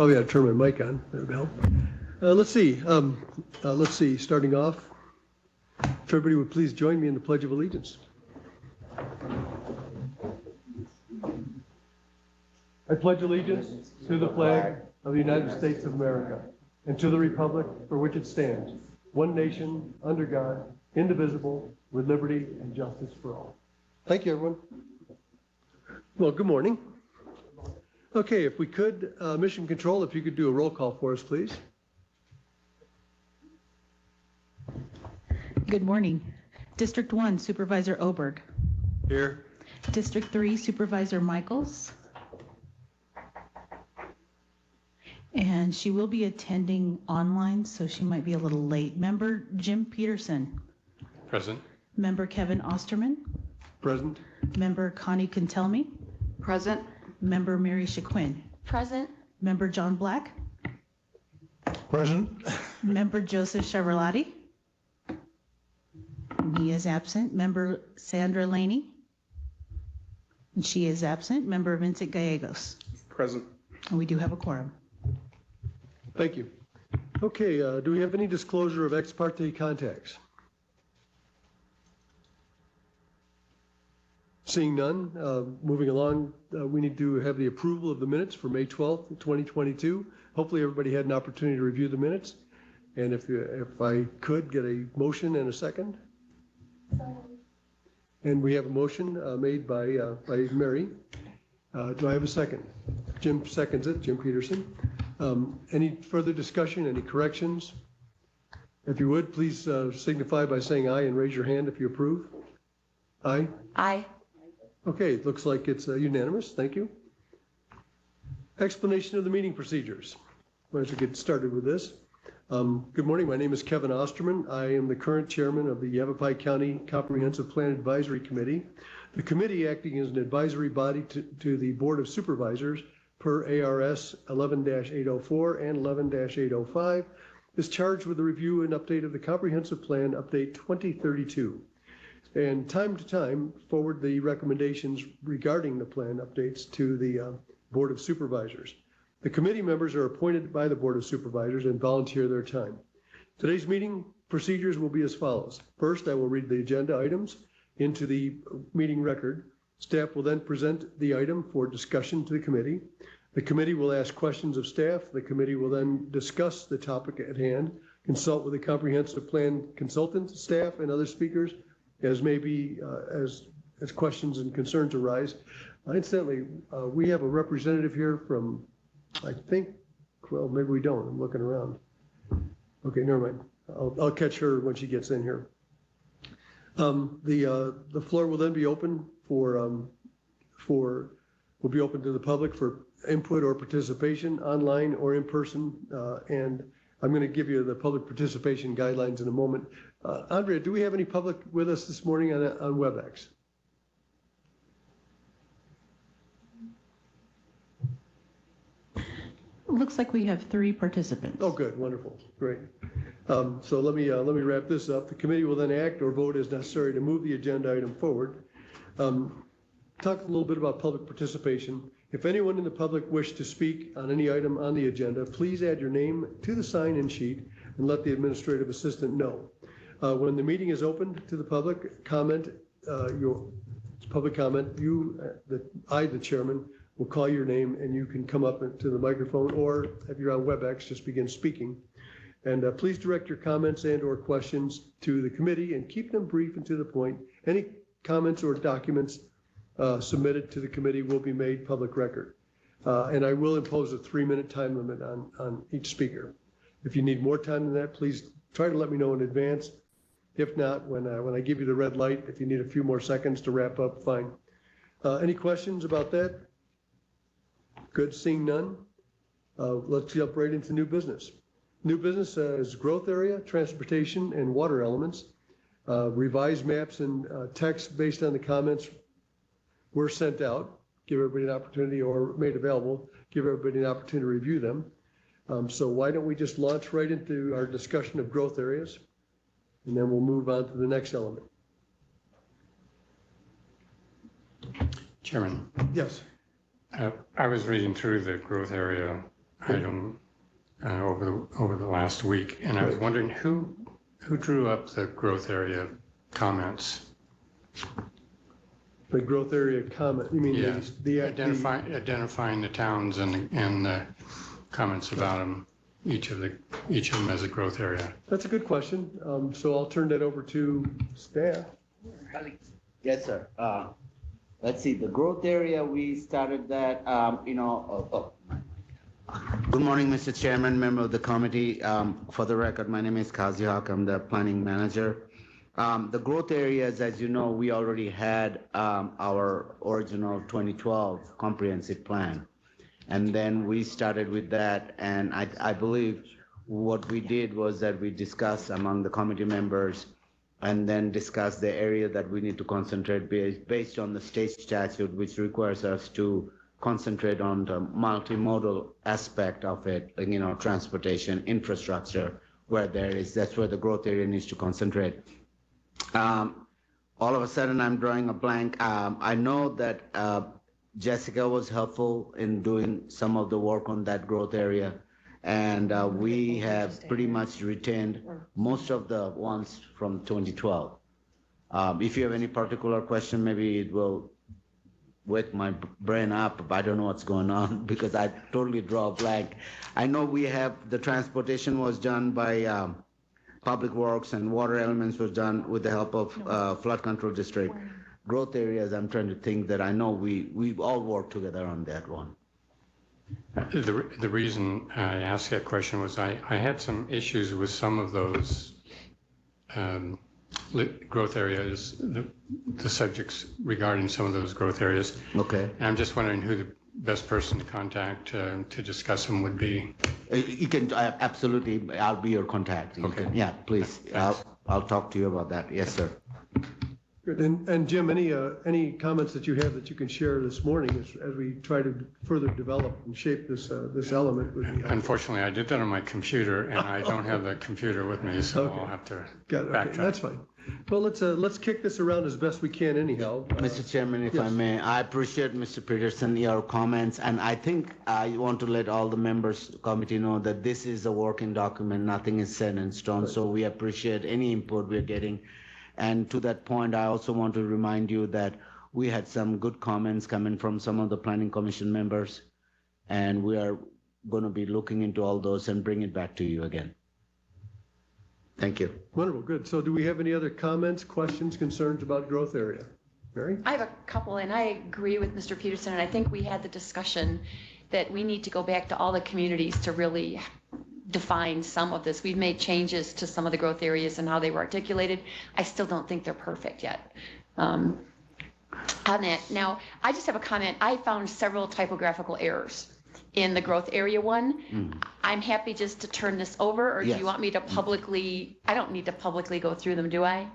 Oh yeah, turn my mic on. That would help. Let's see. Starting off, if everybody would please join me in the Pledge of Allegiance. I pledge allegiance to the flag of the United States of America and to the republic for which it stands, one nation, under God, indivisible, with liberty and justice for all. Thank you, everyone. Well, good morning. Okay, if we could, Mission Control, if you could do a roll call for us, please. Good morning. District 1, Supervisor Oberg. Here. District 3, Supervisor Michaels. And she will be attending online, so she might be a little late. Member Jim Peterson. Present. Member Kevin Osterman. Present. Member Connie Cantelmi. Present. Member Mary Shaquin. Present. Member John Black. Present. Member Joseph Chevroletti. He is absent. Member Sandra Laney. And she is absent. Member Vincent Gallegos. Present. And we do have a quorum. Thank you. Okay, do we have any disclosure of ex parte contacts? Seeing none, moving along, we need to have the approval of the minutes for May 12th, 2022. Hopefully everybody had an opportunity to review the minutes. And if I could get a motion and a second. And we have a motion made by Mary. Do I have a second? Jim seconds it, Jim Peterson. Any further discussion, any corrections? If you would, please signify by saying aye and raise your hand if you approve. Aye? Aye. Okay, it looks like it's unanimous. Thank you. Explanation of the meeting procedures. Might as well get started with this. Good morning. My name is Kevin Osterman. I am the current chairman of the Cpac County Comprehensive Plan Advisory Committee. The committee, acting as an advisory body to the Board of Supervisors per ARS 11-804 and 11-805, is charged with the review and update of the Comprehensive Plan Update 2032. And time to time, forward the recommendations regarding the plan updates to the Board of Supervisors. The committee members are appointed by the Board of Supervisors and volunteer their time. Today's meeting procedures will be as follows. First, I will read the agenda items into the meeting record. Staff will then present the item for discussion to the committee. The committee will ask questions of staff. The committee will then discuss the topic at hand, consult with the comprehensive plan consultant, staff, and other speakers as as questions and concerns arise. Incidentally, we have a representative here from, I think, well, maybe we don't. I'm looking around. Okay, never mind. I'll catch her when she gets in here. The floor will then be open will be open to the public for input or participation online or in person. And I'm going to give you the public participation guidelines in a moment. Andrea, do we have any public with us this morning on WebEx? Looks like we have 3 participants. Oh, good, wonderful, great. So let me wrap this up. The committee will then act or vote as necessary to move the agenda item forward. Talk a little bit about public participation. If anyone in the public wish to speak on any item on the agenda, please add your name to the sign-in sheet and let the administrative assistant know. When the meeting is opened to the public comment, I, the chairman, will call your name and you can come up to the microphone, or if you're on WebEx, just begin speaking. And please direct your comments and or questions to the committee and keep them brief and to the point. Any comments or documents submitted to the committee will be made public record. And I will impose a 3-minute time limit on each speaker. If you need more time than that, please try to let me know in advance. If not, when I give you the red light, if you need a few more seconds to wrap up, fine. Any questions about that? Good, seeing none. Let's jump right into new business. New business is growth area, transportation, and water elements. Revised maps and text based on the comments were sent out. Give everybody an opportunity, or made available, give everybody an opportunity to review them. So why don't we just launch right into our discussion of growth areas, and then we'll move on to the next element. Chairman. Yes. I was reading through the growth area item over the last week, and I was wondering who drew up the growth area comments? The growth area comment, you mean Yeah, the identifying the towns and the comments about them, each of them as a growth area. That's a good question. So I'll turn that over to staff. Yes, sir. Let's see, the growth area, we started that, Good morning, Mr. Chairman, member of the committee. For the record, my name is Kazi Haq. I'm the planning manager. The growth areas, as you know, we already had our original 2012 comprehensive plan. And then we started with that, and I believe what we did was that we discussed among the committee members and then discuss the area that we need to concentrate based on the state statute, which requires us to concentrate on the multimodal aspect of it, transportation, infrastructure, where that's where the growth area needs to concentrate. All of a sudden, I'm drawing a blank. I know that Jessica was helpful in doing some of the work on that growth area. And we have pretty much retained most of the ones from 2012. If you have any particular question, maybe it will wake my brain up. I don't know what's going on because I totally draw a blank. I know we have the transportation was done by Public Works, and water elements was done with the help of Flood Control District. Growth areas, I'm trying to think that I know we all work together on that one. The reason I asked that question was I had some issues with some of those growth areas, the subjects regarding some of those growth areas. Okay. And I'm just wondering who the best person to contact to discuss them would be. You can, absolutely, I'll be your contact. Okay. Yeah, please, I'll talk to you about that. Yes, sir. Good. And Jim, any comments that you have that you can share this morning as we try to further develop and shape this element? Unfortunately, I did that on my computer, and I don't have the computer with me, so Okay. I'll have to backtrack. Okay, that's fine. Well, let's kick this around as best we can anyhow. Mr. Chairman, if yes. I may, I appreciate, Mr. Peterson, your comments, and I think I want to let all the members committee know that this is a working document, nothing is set in stone, right. So we appreciate any input we're getting. And to that point, I also want to remind you that we had some good comments coming from some of the Planning Commission members, and we are going to be looking into all those and bring it back to you again. Thank you. Wonderful, good. So do we have any other comments, questions, concerns about growth area? Mary? I have a couple, and I agree with Mr. Peterson, and I think we had the discussion that we need to go back to all the communities to really define some of this. We've made changes to some of the growth areas and how they were articulated. I still don't think they're perfect yet on that. Now, I just have a comment. I found several typographical errors in the growth area one. I'm happy just to turn this over, or yes. Do you want me to publicly, I don't need to publicly go through them, do I?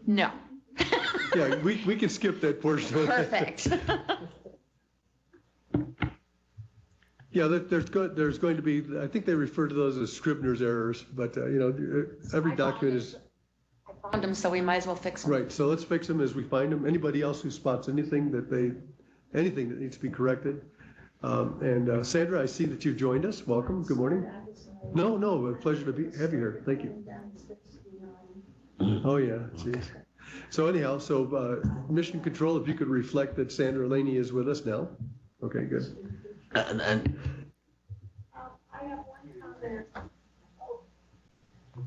No. Yeah, we can skip that portion. Perfect. Yeah, there's going to be, I think they refer to those as Scribner's errors, but every document is. I found them, so we might as well fix them. Right, so let's fix them as we find them. Anybody else who spots anything that needs to be corrected. And Sandra, I see that you've joined us. Welcome, good morning. No, a pleasure to have you here. Thank you. Oh yeah, geez. So anyhow, Mission Control, if you could reflect that Sandra Laney is with us now. Okay, good. I have one comment.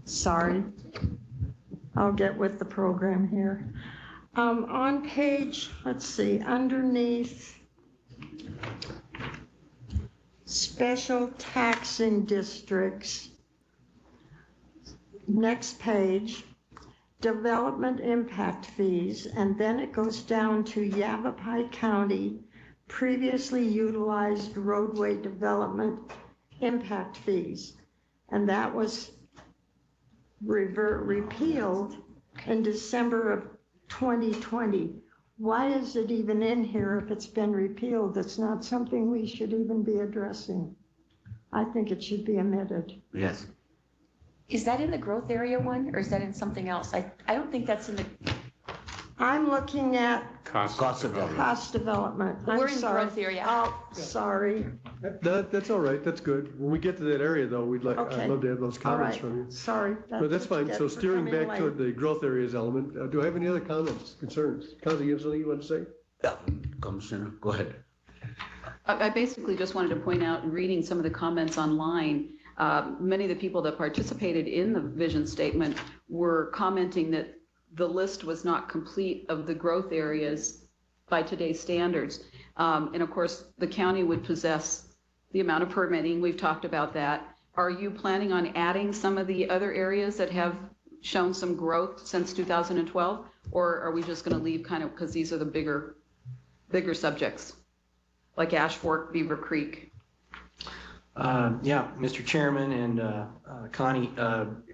Sorry, I'll get with the program here. On page, let's see, underneath special taxing districts, next page, development impact fees, and then it goes down to Yavapai County previously utilized roadway development impact fees, and that was repealed in December of 2020. Why is it even in here if it's been repealed? It's not something we should even be addressing. I think it should be omitted. Yes. Is that in the growth area one, or is that in something else? I don't think that's in the. I'm looking at Cost of development. Cost development. We're I'm in sorry. growth area. Oh, sorry. That's all right, that's good. When we get to that area, though, I'd Okay. love to have those All comments right. from you. Sorry. But that's what you fine, get so for steering coming back late. toward the growth areas element, do I have any other comments, concerns? Kazi, you have something you want to say? Yeah, Commissioner, go ahead. I basically just wanted to point out, in reading some of the comments online, many of the people that participated in the vision statement were commenting that the list was not complete of the growth areas by today's standards. And of course, the county would possess the amount of permitting. We've talked about that. Are you planning on adding some of the other areas that have shown some growth since 2012? Or are we just going to leave kind of, because these are the bigger subjects, like Ash Fork, Beaver Creek? Yeah, Mr. Chairman and Connie,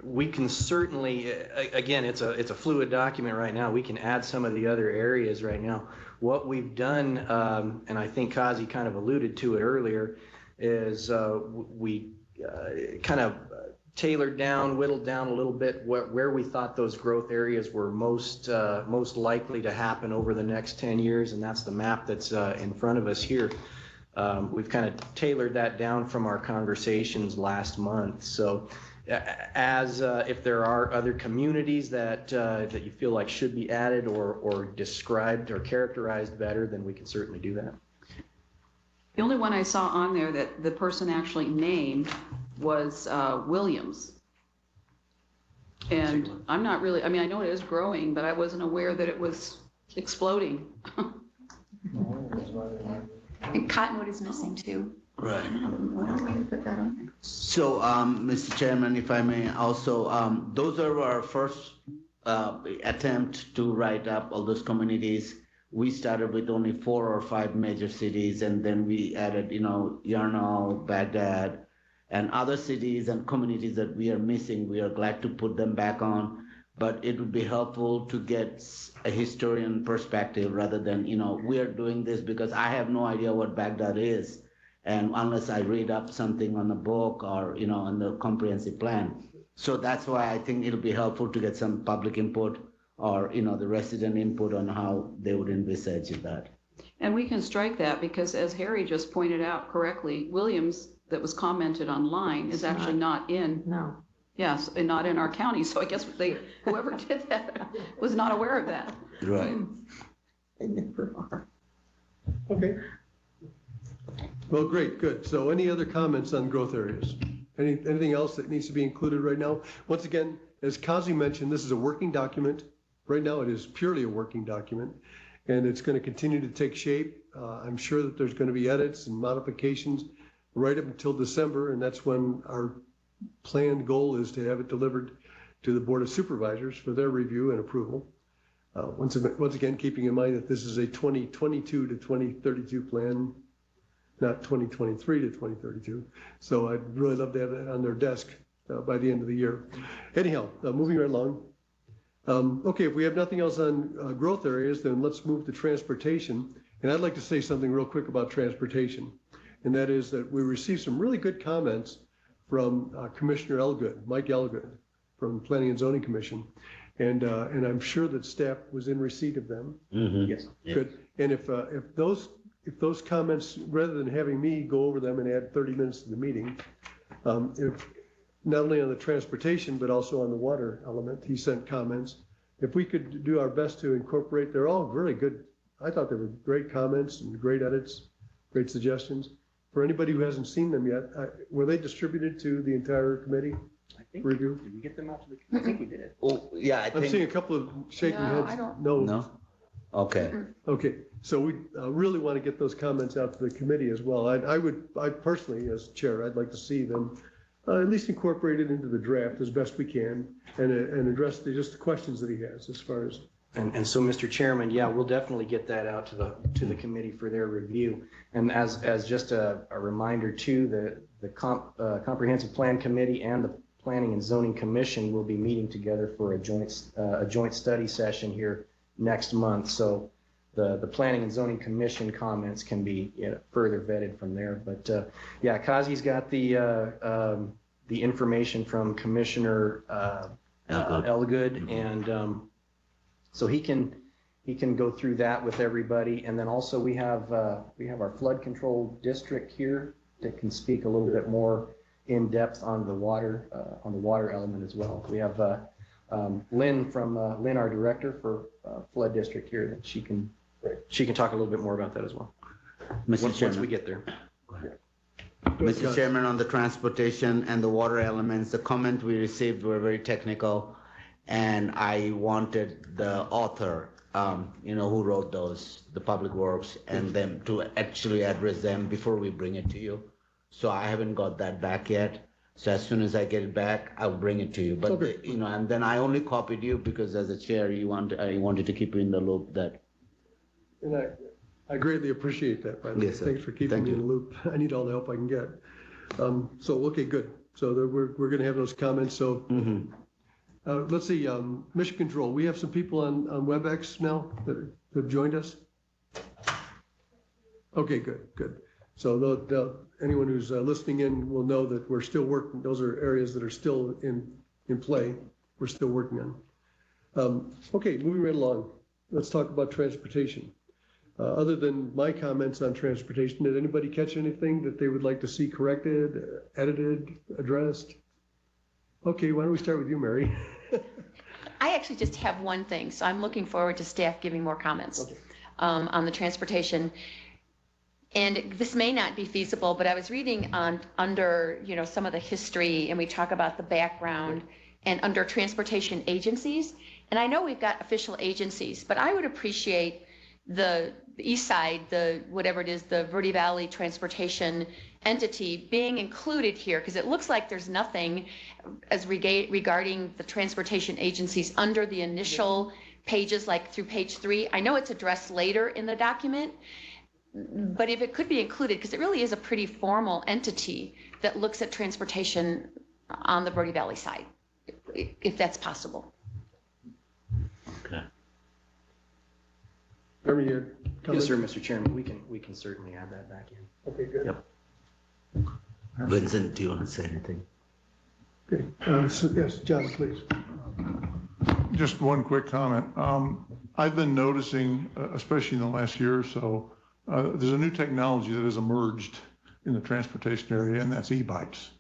we can certainly, again, it's a fluid document right now. We can add some of the other areas right now. What we've done, and I think Kazi kind of alluded to it earlier, is we kind of whittled down a little bit where we thought those growth areas were most likely to happen over the next 10 years, and that's the map that's in front of us here. We've kind of tailored that down from our conversations last month. So as if there are other communities that you feel like should be added or described or characterized better, then we can certainly do that. The only one I saw on there that the person actually named was Williams. And I'm not really, I mean, I know it is growing, but I wasn't aware that it was exploding. And Cottonwood is missing too. Right. Why did we put that on there? So, Mr. Chairman, if I may also, those are our first attempt to write up all those communities. We started with only 4 or 5 major cities, and then we added, Yarnall, Baghdad, and other cities and communities that we are missing. We are glad to put them back on, but it would be helpful to get a historian perspective rather than, we are doing this because I have no idea what Baghdad is. And unless I read up something on a book or, on the comprehensive plan. So that's why I think it'll be helpful to get some public input or, the resident input on how they would envisage that. And we can strike that because, as Harry just pointed out correctly, Williams, that was commented online, is actually not in. No. Yes, and not in our county. So I guess whoever did that was not aware of that. Right. They never are. Okay. Well, great, good. So any other comments on growth areas? Anything else that needs to be included right now? Once again, as Kazi mentioned, this is a working document. Right now, it is purely a working document, and it's going to continue to take shape. I'm sure that there's going to be edits and modifications right up until December, and that's when our planned goal is to have it delivered to the Board of Supervisors for their review and approval. Once again, keeping in mind that this is a 2022 to 2032 plan, not 2023 to 2032. So I'd really love to have that on their desk by the end of the year. Anyhow, moving right along. Okay, if we have nothing else on growth areas, then let's move to transportation. And I'd like to say something real quick about transportation. And that is that we received some really good comments from Commissioner Elgood, Mike Elgood, from Planning and Zoning Commission. And I'm sure that staff was in receipt of them. Mm-hmm. Yes. Good. And if those comments, rather than having me go over them and add 30 minutes to the meeting, if not only on the transportation, but also on the water element, he sent comments. If we could do our best to incorporate, they're all really good. I thought they were great comments and great edits, great suggestions. For anybody who hasn't seen them yet, were they distributed to the entire committee review? Did we get them out to the, I think we did. Oh, yeah, I'm seeing a couple of shaking No, heads. I don't. No? Okay. Okay, so we really want to get those comments out to the committee as well. I personally, as chair, I'd like to see them at least incorporated into the draft as best we can and address just the questions that he has as far as. And so, Mr. Chairman, yeah, we'll definitely get that out to the committee for their review. And as just a reminder too, the Comprehensive Plan Committee and the Planning and Zoning Commission will be meeting together for a joint study session here next month. So the Planning and Zoning Commission comments can be further vetted from there. But yeah, Kazi's got the information from Commissioner Elgood, and so he can he can go through that with everybody. And then also we have our flood control district here that can speak a little bit more in depth on the water element as well. We have Lynn our director for flood district here, that she can talk a little bit more about that as well. Once we get there. Mr. Chairman, on the transportation and the water elements, the comment we received were very technical, and I wanted the author, who wrote those, the Public Works, and them to actually address them before we bring it to you. So I haven't got that back yet. So as soon as I get it back, I'll bring it to you. But Okay. And then I only copied you because as a chair, I wanted to keep you in the loop that. And I greatly appreciate that, by the way. Yes, sir. Thanks for keeping Thank me in you. the loop. I need all the help I can get. Okay, good. So we're going to have those comments. So let's see, Mission Control. We have some people on WebEx now that have joined us. Okay, good. So anyone who's listening in will know that we're still working. Those are areas that are still in play. We're still working on. Okay, moving right along. Let's talk about transportation. Other than my comments on transportation, did anybody catch anything that they would like to see corrected, edited, addressed? Okay, why don't we start with you, Mary? I actually just have one thing, so I'm looking forward to staff giving more comments on the transportation. And this may not be feasible, but I was reading under some of the history, and we talk about the background, and under transportation agencies. And I know we've got official agencies, but I would appreciate the east side, whatever it is, the Verde Valley Transportation entity being included here, because it looks like there's nothing as regarding the transportation agencies under the initial pages, like through page 3. I know it's addressed later in the document, but if it could be included, because it really is a pretty formal entity that looks at transportation on the Verde Valley side, if that's possible. Okay. Jeremy, you had Yes, comments? sir, Mr. Chairman. We can certainly add that back in. Okay, good. Yep. Vincent, do you want to say anything? Okay, so yes, John, please. Just one quick comment. I've been noticing, especially in the last year or so, there's a new technology that has emerged in the transportation area, and that's e-bikes.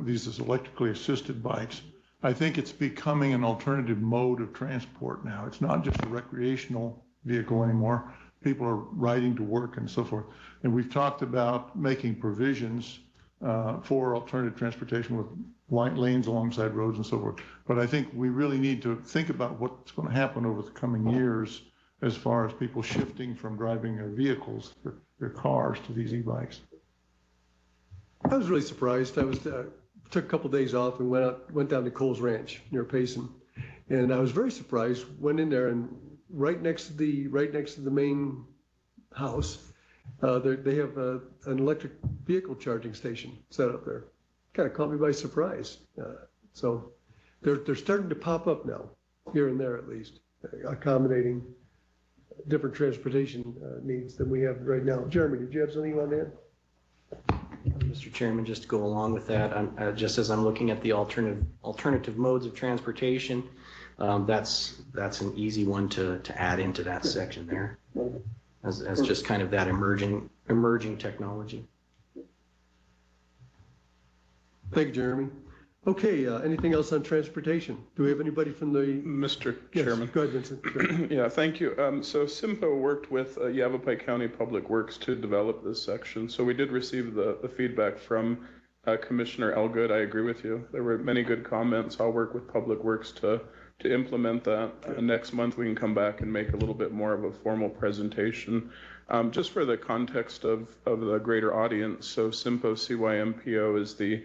These electrically assisted bikes. I think it's becoming an alternative mode of transport now. It's not just a recreational vehicle anymore. People are riding to work and so forth. And we've talked about making provisions for alternative transportation with lanes alongside roads and so forth. But I think we really need to think about what's going to happen over the coming years as far as people shifting from driving their vehicles, their cars, to these e-bikes. I was really surprised. I was took a couple days off and went down to Coles Ranch near Payson, and I was very surprised. Went in there, and right next to the main house, they have an electric vehicle charging station set up there. Kind of caught me by surprise. So they're starting to pop up now, here and there at least, accommodating different transportation needs than we have right now. Jeremy, did you have something you want to add? Mr. Chairman, just to go along with that, just as I'm looking at the alternative modes of transportation, that's an easy one to add into that section there, as just kind of that emerging technology. Thank you, Jeremy. Okay, anything else on transportation? Do we have anybody from the... Mr. Yes, Chairman. go ahead, Vincent. Sure. Yeah, thank you. So SIMPO worked with Yavapai County Public Works to develop this section. So we did receive the feedback from Commissioner Elgood. I agree with you. There were many good comments. I'll work with Public Works to implement that. Next month we can come back and make a little bit more of a formal presentation. Just for the context of the greater audience, so SIMPO CYMPO is the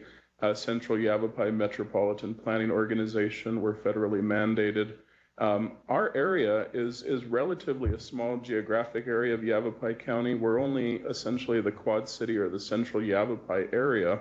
Central Yavapai Metropolitan Planning Organization. We're federally mandated. Our area is relatively a small geographic area of Yavapai County. We're only essentially the Quad City or the Central Yavapai area.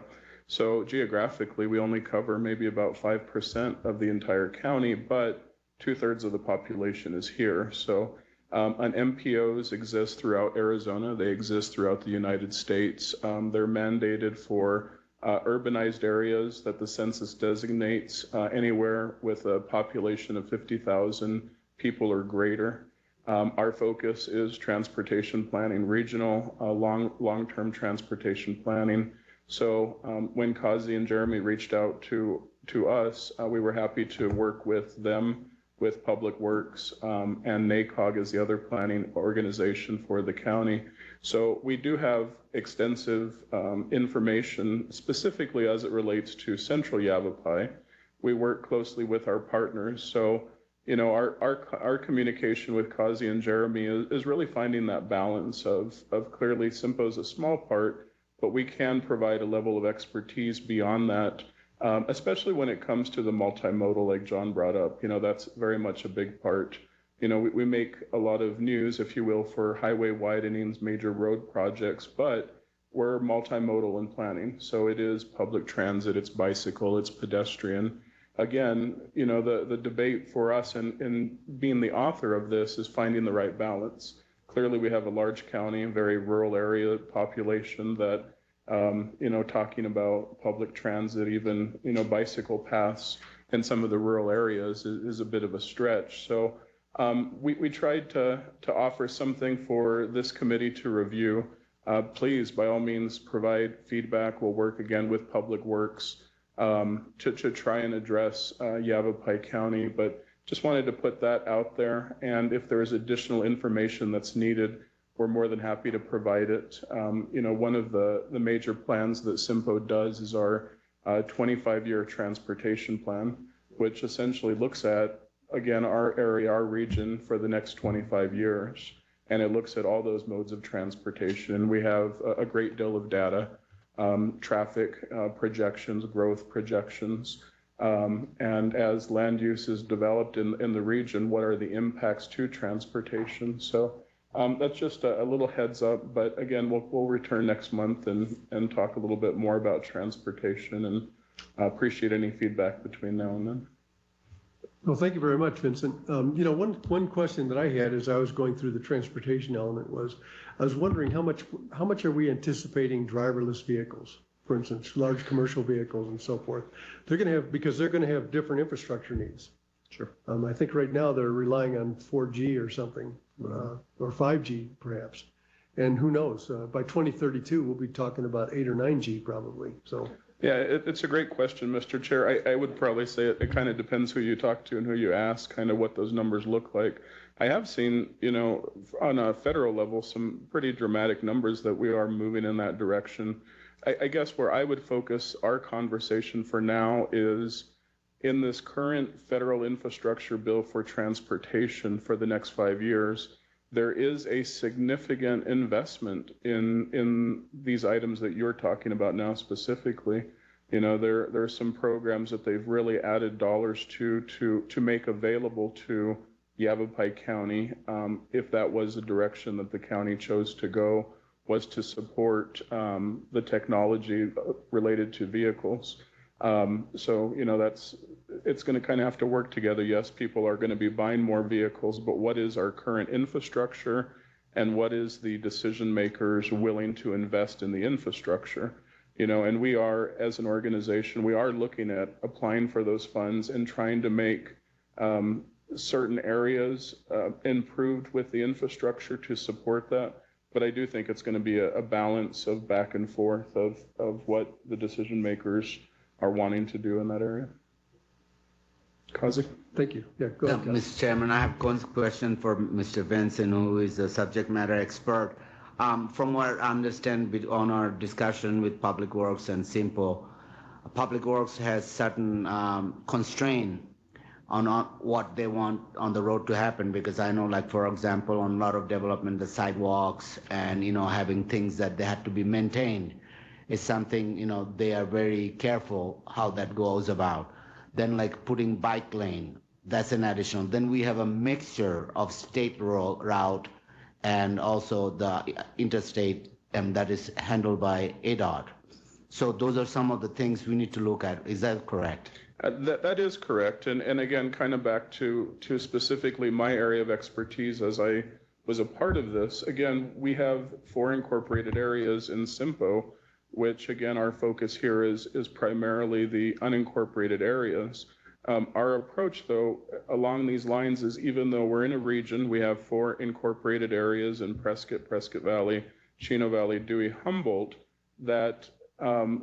So geographically, we only cover maybe about 5% of the entire county, but 2/3 of the population is here. So an MPOs exist throughout Arizona. They exist throughout the United States. They're mandated for urbanized areas that the census designates anywhere with a population of 50,000 people or greater. Our focus is transportation planning, regional, long-term transportation planning. So when Kazi and Jeremy reached out to us, we were happy to work with them, with Public Works, and NACOG is the other planning organization for the county. So we do have extensive information specifically as it relates to Central Yavapai. We work closely with our partners. So, you know, our communication with Kazi and Jeremy is really finding that balance of clearly SIMPO is a small part, but we can provide a level of expertise beyond that, especially when it comes to the multimodal, like John brought up. You know, that's very much a big part. You know, we make a lot of news, if you will, for highway widenings, major road projects, but we're multimodal in planning. So it is public transit, it's bicycle, it's pedestrian. Again, you know, the debate for us in being the author of this is finding the right balance. Clearly, we have a large county, a very rural area population that, you know, talking about public transit, even, you know, bicycle paths in some of the rural areas is a bit of a stretch. So we tried to offer something for this committee to review. Please, by all means, provide feedback. We'll work again with Public Works to try and address Yavapai County, but just wanted to put that out there. And if there is additional information that's needed, we're more than happy to provide it. You know, one of the major plans that SIMPO does is our 25-year transportation plan, which essentially looks at, again, our area, our region for the next 25 years. And it looks at all those modes of transportation. We have a great deal of data, traffic projections, growth projections, and as land use is developed in the region, what are the impacts to transportation? So that's just a little heads up, but again, we'll return next month and talk a little bit more about transportation, and appreciate any feedback between now and then. Well, thank you very much, Vincent. You know, one question that I had as I was going through the transportation element was, I was wondering how much are we anticipating driverless vehicles, for instance, large commercial vehicles and so forth. Because they're going to have different infrastructure needs. Sure. I think right now they're relying on 4G or something, or 5G perhaps. And who knows, by 2032, we'll be talking about 8 or 9G probably, so. Yeah, it's a great question, Mr. Chair. I would probably say it kind of depends who you talk to and who you ask, kind of what those numbers look like. I have seen, you know, on a federal level, some pretty dramatic numbers that we are moving in that direction. I guess where I would focus our conversation for now is in this current federal infrastructure bill for transportation for the next 5 years, there is a significant investment in these items that you're talking about now specifically. You know, there are some programs that they've really added dollars to make available to Yavapai County, if that was the direction that the county chose to go, was to support the technology related to vehicles. So, you know, it's going to kind of have to work together. Yes, people are going to be buying more vehicles, but what is our current infrastructure and what is the decision makers willing to invest in the infrastructure? You know, and we are, as an organization, we are looking at applying for those funds and trying to make certain areas improved with the infrastructure to support that. But I do think it's going to be a balance of back and forth of what the decision makers are wanting to do in that area. Kazi? Thank you. Yeah, go ahead. Mr. Chairman, I have one question for Mr. Vincent, who is a subject matter expert. From what I understand on our discussion with Public Works and SIMPO, Public Works has certain constraint on what they want on the road to happen, because I know, like, for example, on a lot of development, the sidewalks and, you know, having things that they have to be maintained is something, you know, they are very careful how that goes about. Then, like, putting bike lane, that's an additional. Then we have a mixture of state route and also the interstate, and that is handled by ADOT. So those are some of the things we need to look at. Is that correct? That is correct. And again, kind of back to specifically my area of expertise as I was a part of this. Again, we have 4 incorporated areas in SIMPO, which again, our focus here is primarily the unincorporated areas. Our approach, though, along these lines is even though we're in a region, we have 4 incorporated areas in Prescott, Prescott Valley, Chino Valley, Dewey, Humboldt, that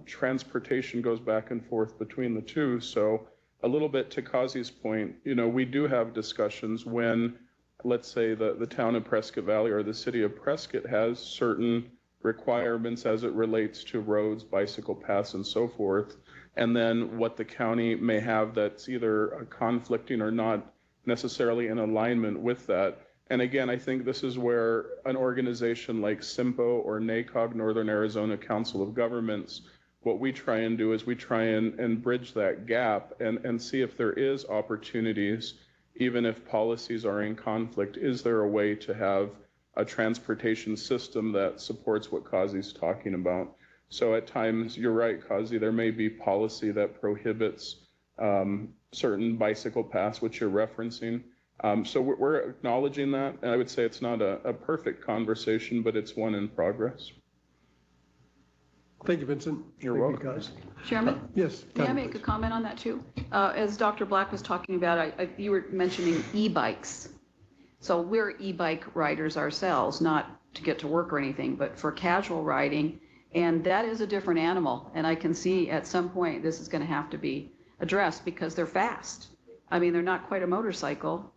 transportation goes back and forth between the two. So a little bit to Kazi's point, we do have discussions when, let's say, the town of Prescott Valley or the city of Prescott has certain requirements as it relates to roads, bicycle paths, and so forth, and then what the county may have that's either conflicting or not necessarily in alignment with that. And again, I think this is where an organization like CIMPO or NACOG, Northern Arizona Council of Governments, what we try and do is we try and bridge that gap and see if there is opportunities, even if policies are in conflict, is there a way to have a transportation system that supports what Kazi's talking about? So at times, you're right, Kazi, there may be policy that prohibits certain bicycle paths, which you're referencing. So we're acknowledging that, and I would say it's not a perfect conversation, but it's one in progress. Thank you, Vincent. You're Thank welcome. You, guys. Chairman? Yes. May I Connie, make a please. comment on that too? As Dr. Black was talking about, you were mentioning e-bikes. So we're e-bike riders ourselves, not to get to work or anything, but for casual riding. And that is a different animal. And I can see at some point this is going to have to be addressed because they're fast. I mean, they're not quite a motorcycle.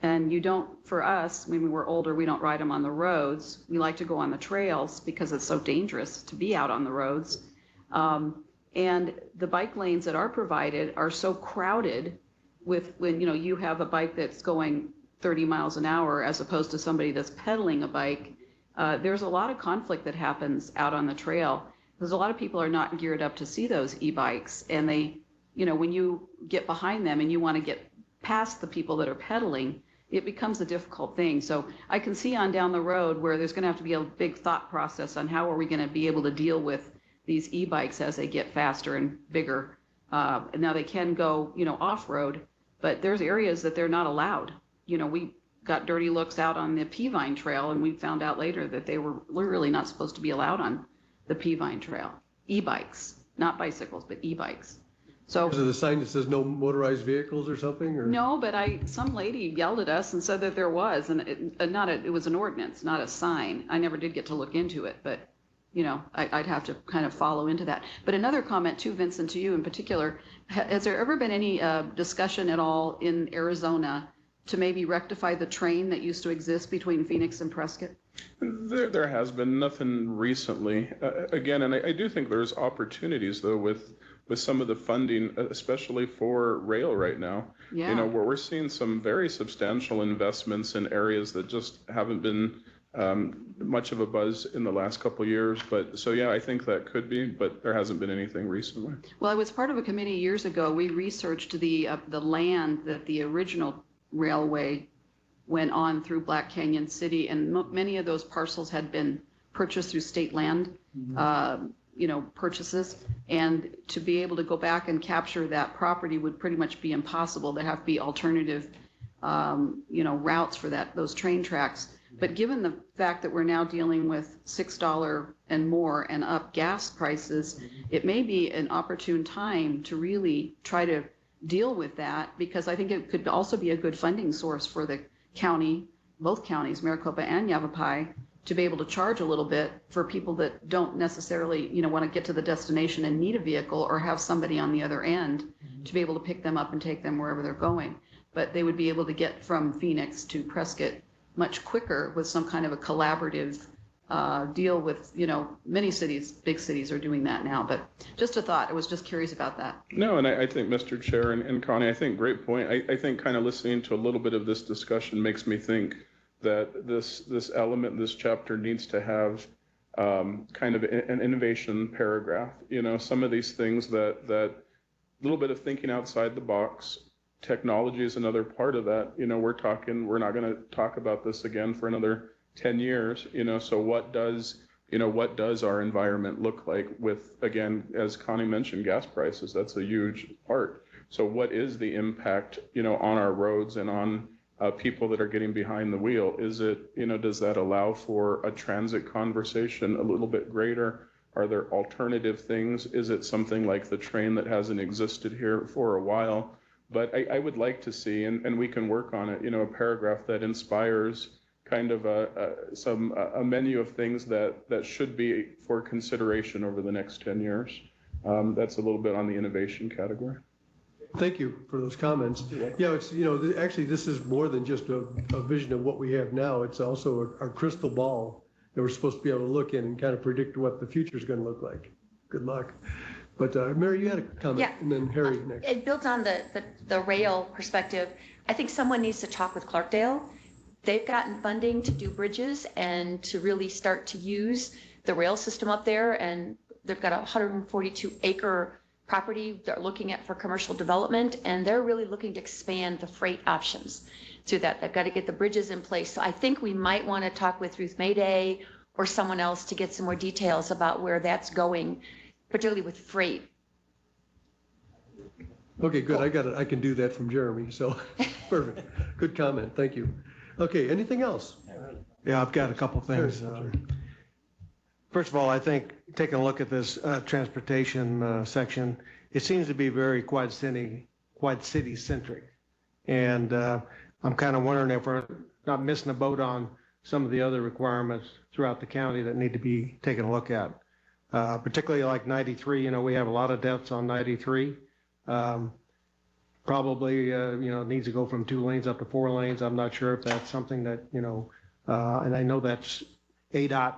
And you don't, for us, when we're older, we don't ride them on the roads. We like to go on the trails because it's so dangerous to be out on the roads. And the bike lanes that are provided are so crowded with when, you have a bike that's going 30 miles an hour as opposed to somebody that's pedaling a bike. There's a lot of conflict that happens out on the trail because a lot of people are not geared up to see those e-bikes. And they, when you get behind them and you want to get past the people that are pedaling, it becomes a difficult thing. So I can see on down the road where there's going to have to be a big thought process on how are we going to be able to deal with these e-bikes as they get faster and bigger. And now they can go, off-road, but there's areas that they're not allowed. We got dirty looks out on the Peavine Trail, and we found out later that they were literally not supposed to be allowed on the Peavine Trail. E-bikes, not bicycles, but e-bikes. So Is it a sign that says no motorized vehicles or something? Or? no, but some lady yelled at us and said that there was, and it was an ordinance, not a sign. I never did get to look into it, but I'd have to kind of follow into that. But another comment too, Vincent, to you in particular, has there ever been any discussion at all in Arizona to maybe rectify the train that used to exist between Phoenix and Prescott? There has been nothing recently. Again, and I do think there's opportunities though with some of the funding, especially for rail right now. Yeah. Where we're seeing some very substantial investments in areas that just haven't been much of a buzz in the last couple of years. But so yeah, I think that could be, but there hasn't been anything recently. Well, I was part of a committee years ago. We researched the land that the original railway went on through Black Canyon City, and many of those parcels had been purchased through state land, purchases, and to be able to go back and capture that property would pretty much be impossible. There have to be alternative, routes for those train tracks. But given the fact that we're now dealing with $6 and more and up gas prices, it may be an opportune time to really try to deal with that, because I think it could also be a good funding source for the county, both counties, Maricopa and Yavapai, to be able to charge a little bit for people that don't necessarily, want to get to the destination and need a vehicle or have somebody on the other end to be able to pick them up and take them wherever they're going. But they would be able to get from Phoenix to Prescott much quicker with some kind of a collaborative deal with, many cities, big cities are doing that now. But just a thought, I was just curious about that. No, and I think Mr. Chair and Connie, I think great point. I think kind of listening to a little bit of this discussion makes me think that this element, this chapter needs to have kind of an innovation paragraph. Some of these things that little bit of thinking outside the box. Technology is another part of that. We're not going to talk about this again for another 10 years, so what does our environment look like with, again, as Connie mentioned, gas prices? That's a huge part. So what is the impact, on our roads and on people that are getting behind the wheel? Is it, does that allow for a transit conversation a little bit greater? Are there alternative things? Is it something like the train that hasn't existed here for a while, But I would like to see, and we can work on it, you know, a paragraph that inspires kind of a menu of things that should be for consideration over the next 10 years. That's a little bit on the innovation category. Thank you for those comments. Yeah, it's, you know, actually, this is more than just a vision of what we have now. It's also our crystal ball that we're supposed to be able to look in and kind of predict what the future is going to look like. Good luck. But Mary, you had a comment, Yeah. and then Harry next. It builds on the rail perspective. I think someone needs to talk with Clarkdale. They've gotten funding to do bridges and to really start to use the rail system up there. And they've got a 142-acre property they're looking at for commercial development. And they're really looking to expand the freight options through that. They've got to get the bridges in place. So I think we might want to talk with Ruth Mayday or someone else to get some more details about where that's going, particularly with freight. Okay, good. I got it. I can do that from Jeremy. So perfect. Good comment. Thank you. Okay, anything else? Yeah, I've got a couple things. First of all, I think taking a look at this transportation section, it seems to be very Quad City centric. And I'm kind of wondering if we're not missing a boat on some of the other requirements throughout the county that need to be taken a look at. Particularly like 93, you know, we have a lot of deaths on 93. Probably, you know, needs to go from 2 lanes up to 4 lanes. I'm not sure if that's something that, you know, and I know that's ADOT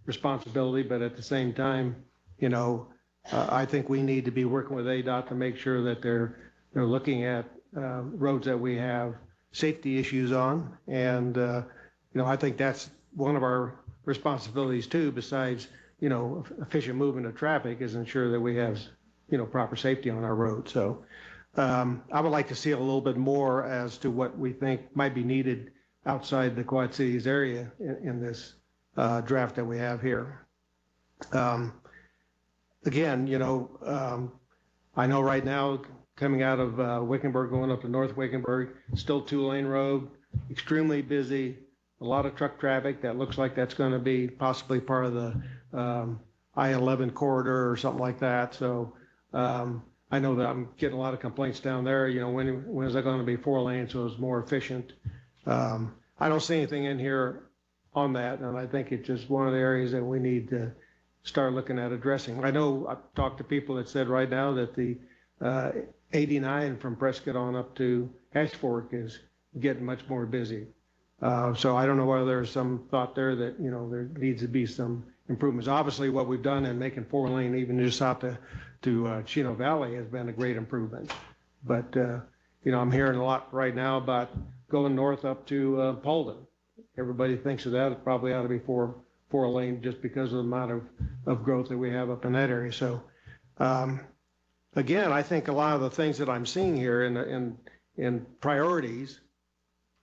responsibility, but at the same time, you know, I think we need to be working with ADOT to make sure that they're looking at roads that we have safety issues on. And, you know, I think that's one of our responsibilities too, besides, you know, efficient movement of traffic, is ensure that we have, you know, proper safety on our road. So I would like to see a little bit more as to what we think might be needed outside the Quad Cities area in this draft that we have here. Again, you know, I know right now coming out of Wickenburg, going up to North Wickenburg, still 2-lane road, extremely busy, a lot of truck traffic. That looks like that's going to be possibly part of the I-11 corridor or something like that. So I know that I'm getting a lot of complaints down there. You know, when is that going to be 4 lanes so it's more efficient? I don't see anything in here on that, and I think it's just one of the areas that we need to start looking at addressing. I know I've talked to people that said right now that the 89 from Prescott on up to Ash Fork is getting much more busy. So I don't know whether there's some thought there that, you know, there needs to be some improvements. Obviously, what we've done in making 4-lane even just out to Chino Valley has been a great improvement. But, you know, I'm hearing a lot right now about going north up to Paulden. Everybody thinks of that. It probably ought to be 4-lane just because of the amount of growth that we have up in that area. So, again, I think a lot of the things that I'm seeing here in priorities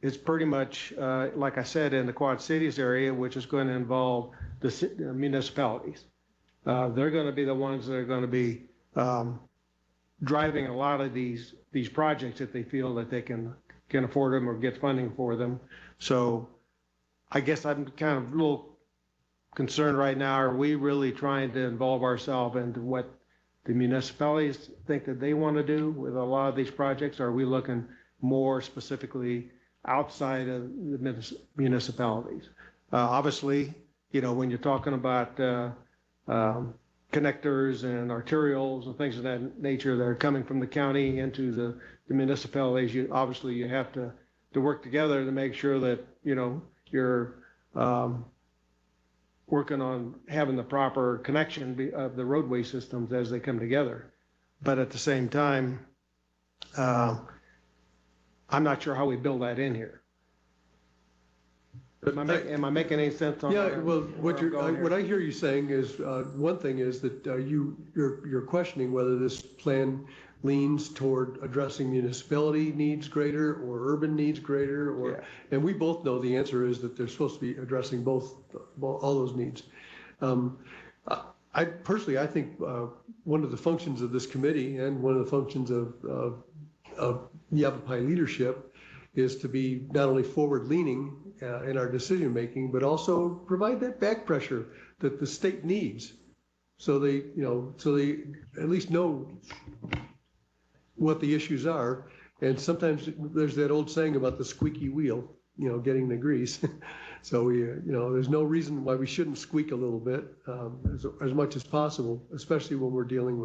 is pretty much, like I said, in the Quad Cities area, which is going to involve the municipalities. They're going to be the ones that are going to be driving a lot of these projects if they feel that they can afford them or get funding for them. So I guess I'm kind of a little concerned right now. Are we really trying to involve ourselves into what the municipalities think that they want to do with a lot of these projects? Or are we looking more specifically outside of the municipalities? Obviously, you know, when you're talking about connectors and arterials and things of that nature that are coming from the county into the municipalities, you have to work together to make sure that, you know, you're working on having the proper connection of the roadway systems as they come together. But at the same time, I'm not sure how we build that in here. Am I making any sense on that? Yeah, well, what I hear you saying is, one thing is that you're questioning whether this plan leans toward addressing municipality needs greater or urban needs greater, or, yeah. And we both know the answer is that they're supposed to be addressing both all those needs. I personally, I think one of the functions of this committee and one of the functions of Yavapai leadership is to be not only forward-leaning in our decision-making, but also provide that back pressure that the state needs. So they at least know what the issues are. And sometimes there's that old saying about the squeaky wheel, getting the grease. So there's no reason why we shouldn't squeak a little bit as much as possible, especially when we're dealing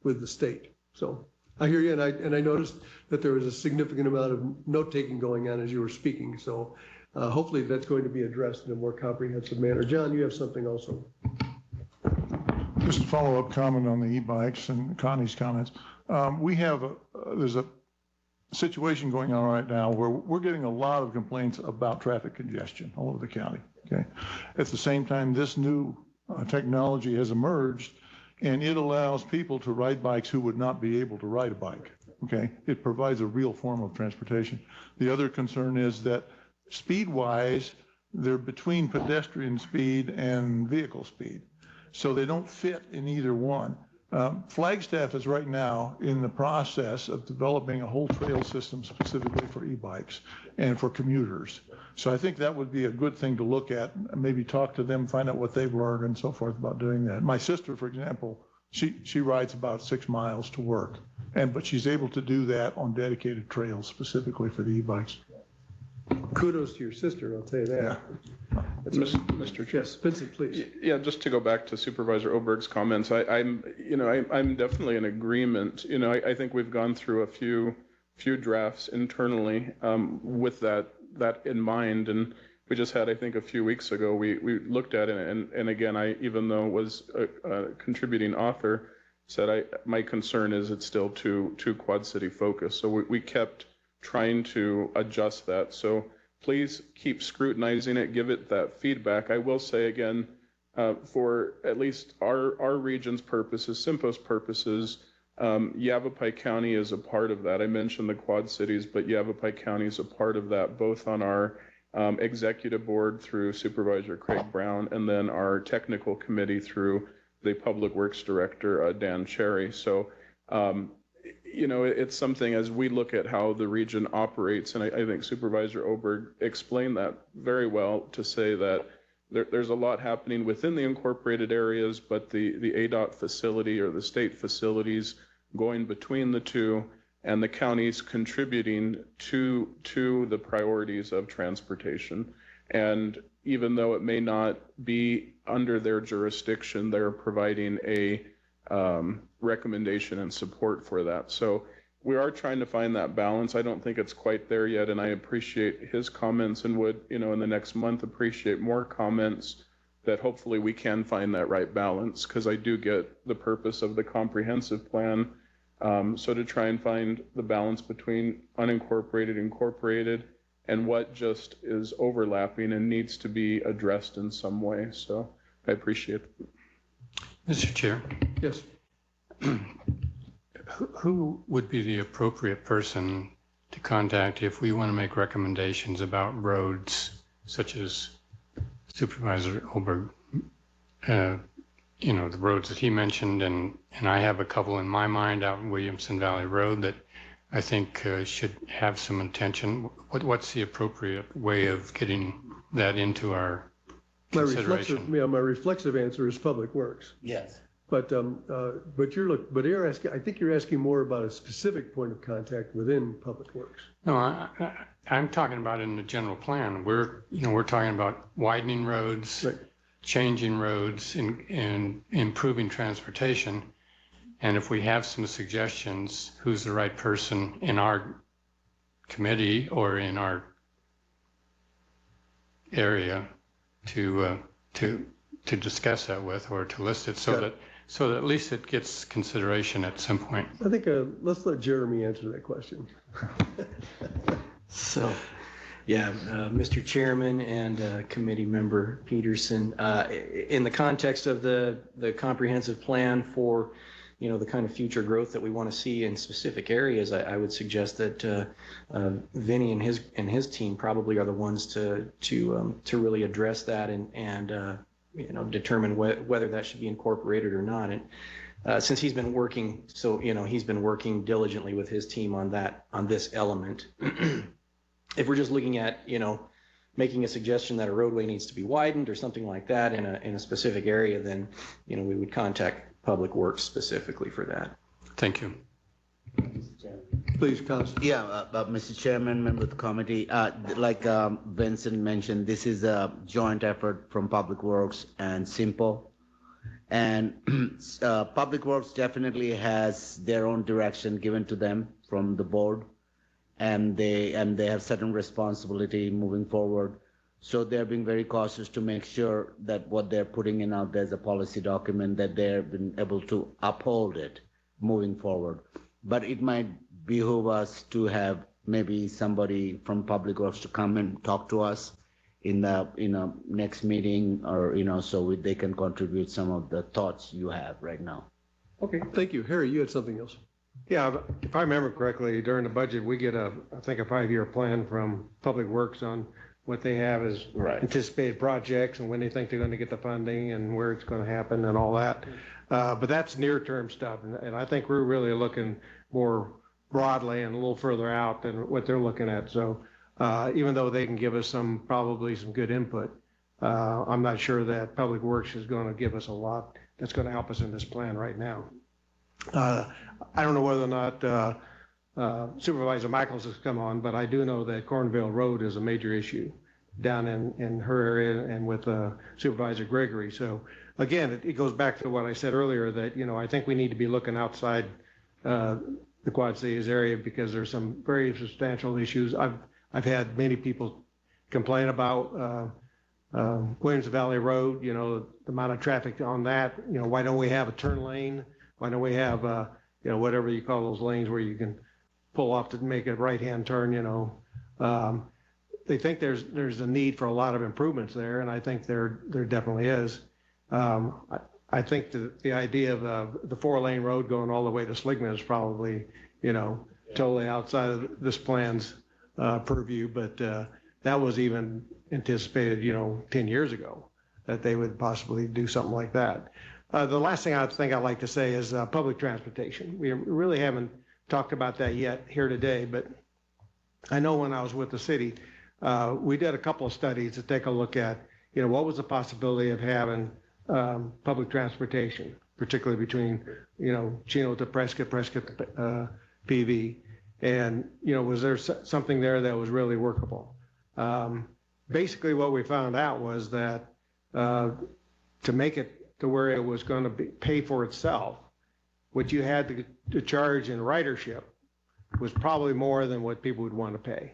with the state. So I hear you, and I noticed that there was a significant amount of note-taking going on as you were speaking. So hopefully that's going to be addressed in a more comprehensive manner. John, you have something also. Just a follow-up comment on the e-bikes and Connie's comments. There's a situation going on right now where we're getting a lot of complaints about traffic congestion all over the county. Okay. At the same time, this new technology has emerged, and it allows people to ride bikes who would not be able to ride a bike. Okay. It provides a real form of transportation. The other concern is that speed-wise, they're between pedestrian speed and vehicle speed, so they don't fit in either one. Flagstaff is right now in the process of developing a whole trail system specifically for e-bikes and for commuters. So I think that would be a good thing to look at, maybe talk to them, find out what they've learned and so forth about doing that. My sister, for example, she rides about 6 miles to work, but she's able to do that on dedicated trails specifically for the e-bikes. Kudos to your sister, I'll tell you that. Yeah. Mr. Chair. Yes, Vincent, please. Yeah, just to go back to Supervisor Oberg's comments, I'm definitely in agreement. I think we've gone through a few drafts internally with that in mind, and we just had, I think, a few weeks ago, we looked at it, and again, I, even though was a contributing author, said my concern is it's still too Quad City focused. So we kept trying to adjust that. So please keep scrutinizing it, give it that feedback. I will say again, for at least our region's purposes, SIMPO's purposes, Yavapai County is a part of that. I mentioned the Quad Cities, but Yavapai County is a part of that, both on our executive board through Supervisor Craig Brown, and then our technical committee through the Public Works Director, Dan Cherry. So, it's something as we look at how the region operates, and I think Supervisor Oberg explained that very well to say that there's a lot happening within the incorporated areas, but the ADOT facility or the state facilities going between the two, and the counties contributing to the priorities of transportation. And even though it may not be under their jurisdiction, they're providing a recommendation and support for that. So we are trying to find that balance. I don't think it's quite there yet, and I appreciate his comments and would, in the next month, appreciate more comments that hopefully we can find that right balance, because I do get the purpose of the comprehensive plan. So to try and find the balance between unincorporated, incorporated, and what just is overlapping and needs to be addressed in some way. So I appreciate it. Mr. Chair. Yes. Who would be the appropriate person to contact if we want to make recommendations about roads, such as Supervisor Oberg, the roads that he mentioned, and I have a couple in my mind out in Williamson Valley Road that I think should have some attention. What's the appropriate way of getting that into our consideration? My reflexive answer is Public Works. Yes. But you're asking. I think you're asking more about a specific point of contact within Public Works. No, I'm talking about in the general plan. We're talking about widening roads, right, changing roads, and improving transportation. And if we have some suggestions, who's the right person in our committee or in our area to discuss that with, or to list it so that at least it gets consideration at some point. I think let's let Jeremy answer that question. So, yeah, Mr. Chairman and Committee Member Peterson, in the context of the comprehensive plan for, the kind of future growth that we want to see in specific areas, I would suggest that Vinny and his team probably are the ones to really address that and determine whether that should be incorporated or not. And since he's been working, he's been working diligently with his team on this element. If we're just looking at, making a suggestion that a roadway needs to be widened or something like that in a specific area, then, we would contact Public Works specifically for that. Thank you. Please, Cos. Yeah, Mr. Chairman, member of the committee, like Vincent mentioned, this is a joint effort from Public Works and Cpac. And Public Works definitely has their own direction given to them from the board, and they have certain responsibility moving forward. So they're being very cautious to make sure that what they're putting in out there as a policy document, that they've been able to uphold it moving forward. But it might behoove us to have maybe somebody from Public Works to come and talk to us in the next meeting, or so they can contribute some of the thoughts you have right now. Okay, thank you. Harry, you had something else. Yeah, if I remember correctly, during the budget, we get I think a 5-year plan from Public Works on what they have as anticipated projects and when they think they're going to get the funding and where it's going to happen and all that. But that's near-term stuff, and I think we're really looking more broadly and a little further out than what they're looking at. So even though they can give us probably some good input, I'm not sure that Public Works is going to give us a lot that's going to help us in this plan right now. I don't know whether or not Supervisor Michaels has come on, but I do know that Cornville Road is a major issue down in her area and with Supervisor Gregory. So again, it goes back to what I said earlier, that I think we need to be looking outside the Quad Cities area, because there's some very substantial issues. I've had many people complain about Williams Valley Road, the amount of traffic on that. Why don't we have a turn lane? Why don't we have whatever you call those lanes where you can pull off to make a right-hand turn? They think there's a need for a lot of improvements there, and I think there definitely is. I think the idea of the 4-lane road going all the way to Sligman is probably totally outside of this plan's purview, but that was even anticipated 10 years ago that they would possibly do something like that. The last thing I think I'd like to say is public transportation. We really haven't talked about that yet here today, but I know when I was with the city, we did a couple of studies to take a look at, what was the possibility of having public transportation, particularly between, Chino to Prescott to PV, and, was there something there that was really workable? Basically, what we found out was that to make it to where it was going to pay for itself, what you had to charge in ridership was probably more than what people would want to pay.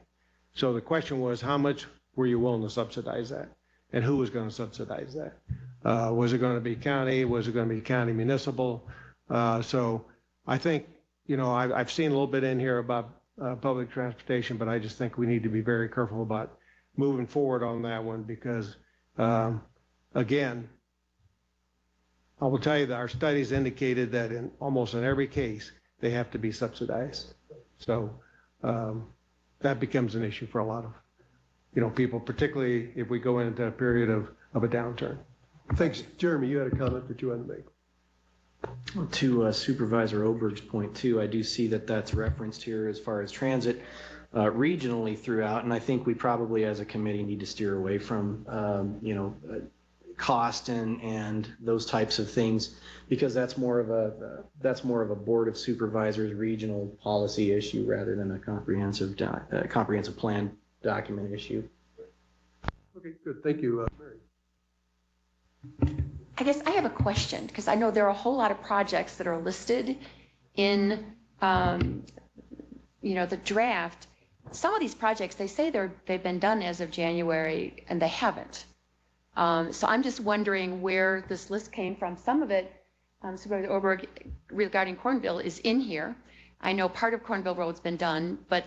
So the question was, how much were you willing to subsidize that? And who was going to subsidize that? Was it going to be county? Was it going to be county municipal? So I think, I've seen a little bit in here about public transportation, but I just think we need to be very careful about moving forward on that one, because, again, I will tell you that our studies indicated that almost in every case, they have to be subsidized. So that becomes an issue for a lot of, people, particularly if we go into a period of a downturn. Thanks. Jeremy, you had a comment that you wanted to make. To Supervisor Oberg's point too, I do see that that's referenced here as far as transit regionally throughout, and I think we probably as a committee need to steer away from cost and those types of things, because that's more of a Board of Supervisors regional policy issue rather than a comprehensive plan document issue. Okay, good. Thank you, Mary. I guess I have a question, because I know there are a whole lot of projects that are listed in, the draft. Some of these projects, they say they've been done as of January, and they haven't. So I'm just wondering where this list came from. Some of it, Supervisor Oberg, regarding Cornville, is in here. I know part of Cornville Road's been done, but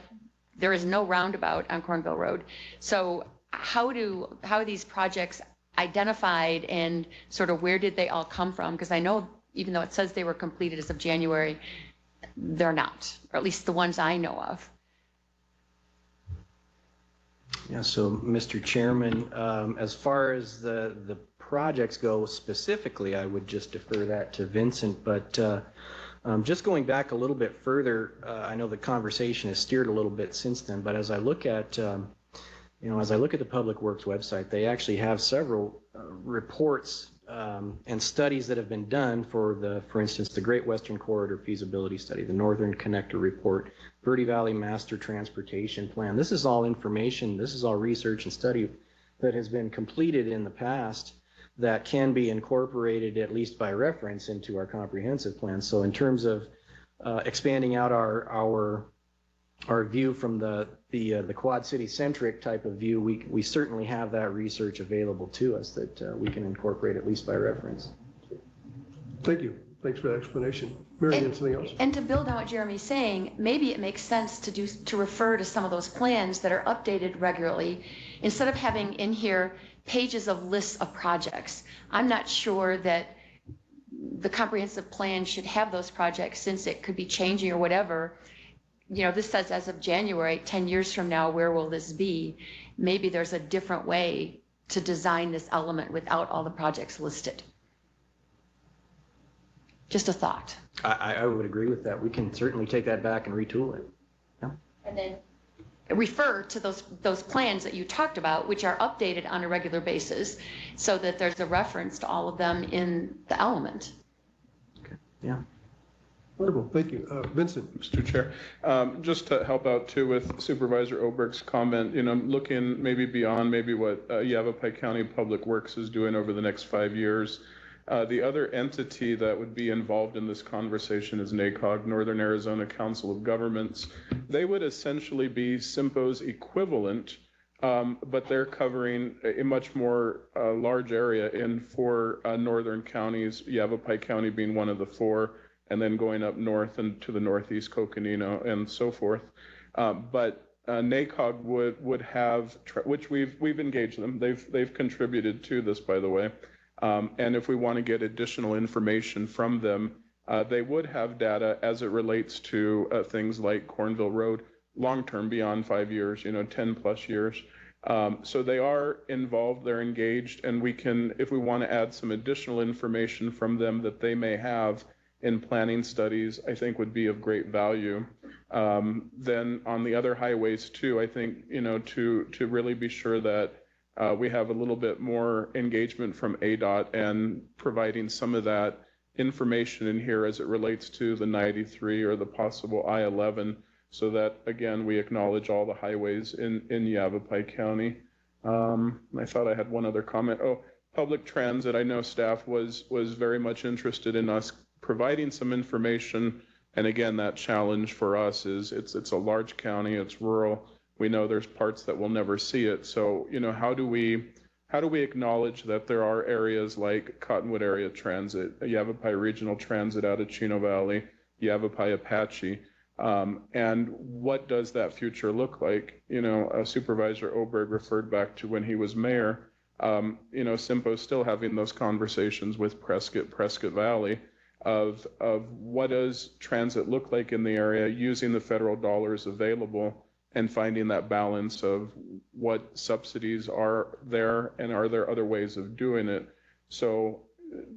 there is no roundabout on Cornville Road. So how are these projects identified, and sort of where did they all come from? Because I know even though it says they were completed as of January, they're not, or at least the ones I know of. Yeah, so Mr. Chairman, as far as the projects go specifically, I would just defer that to Vincent, but just going back a little bit further, I know the conversation has steered a little bit since then, but as I look at the Public Works website, they actually have several reports and studies that have been done for instance, the Great Western Corridor Feasibility Study, the Northern Connector Report, Verde Valley Master Transportation Plan. This is all information, this is all research and study that has been completed in the past that can be incorporated, at least by reference, into our comprehensive plan. So in terms of expanding out our view from the Quad City centric type of view, we certainly have that research available to us that we can incorporate at least by reference. Thank you. Thanks for that explanation. Mary, you have something else? And to build on what Jeremy's saying, maybe it makes sense to refer to some of those plans that are updated regularly instead of having in here pages of lists of projects. I'm not sure that the comprehensive plan should have those projects since it could be changing or whatever. You know, this says as of January, 10 years from now, where will this be? Maybe there's a different way to design this element without all the projects listed. Just a thought. I would agree with that. We can certainly take that back and retool it. Yeah. And then refer to those plans that you talked about, which are updated on a regular basis, so that there's a reference to all of them in the element. Okay. Yeah. Wonderful. Thank you. Vincent. Mr. Chair, just to help out too with Supervisor Oberg's comment, you know, looking maybe beyond maybe what Yavapai County Public Works is doing over the next 5 years. The other entity that would be involved in this conversation is NACOG, Northern Arizona Council of Governments. They would essentially be SIMPO's equivalent, but they're covering a much more large area in 4 northern counties, Yavapai County being one of the 4, and then going up north and to the northeast, Coconino, and so forth. But NACOG would have, which we've engaged them. They've contributed to this, by the way. And if we want to get additional information from them, they would have data as it relates to things like Cornville Road, long-term, beyond 5 years, you know, 10 plus years. So they are involved, they're engaged, and we can, if we want to add some additional information from them that they may have in planning studies, I think would be of great value. Then on the other highways too, I think, you know, to really be sure that we have a little bit more engagement from ADOT and providing some of that information in here as it relates to the 93 or the possible I-11, so that, again, we acknowledge all the highways in Yavapai County. I thought I had one other comment. Oh, public transit. I know staff was very much interested in us providing some information. And again, that challenge for us is it's a large county, it's rural. We know there's parts that we'll never see it. So, you know, how do we acknowledge that there are areas like Cottonwood Area Transit, Yavapai Regional Transit out of Chino Valley, Yavapai Apache, and what does that future look like? You know, Supervisor Oberg referred back to when he was mayor. You know, SIMPO's still having those conversations with Prescott Valley of what does transit look like in the area using the federal dollars available, and finding that balance of what subsidies are there and are there other ways of doing it. So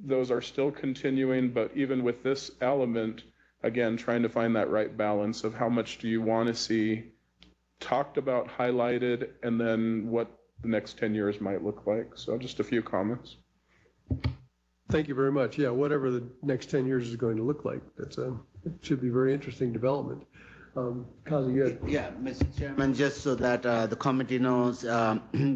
those are still continuing, but even with this element, again, trying to find that right balance of how much do you want to see talked about, highlighted, and then what the next 10 years might look like. So just a few comments. Thank you very much. Yeah, whatever the next 10 years is going to look like, it should be a very interesting development. Kazi, you had... Yeah, Mr. Chairman, just so that the committee knows,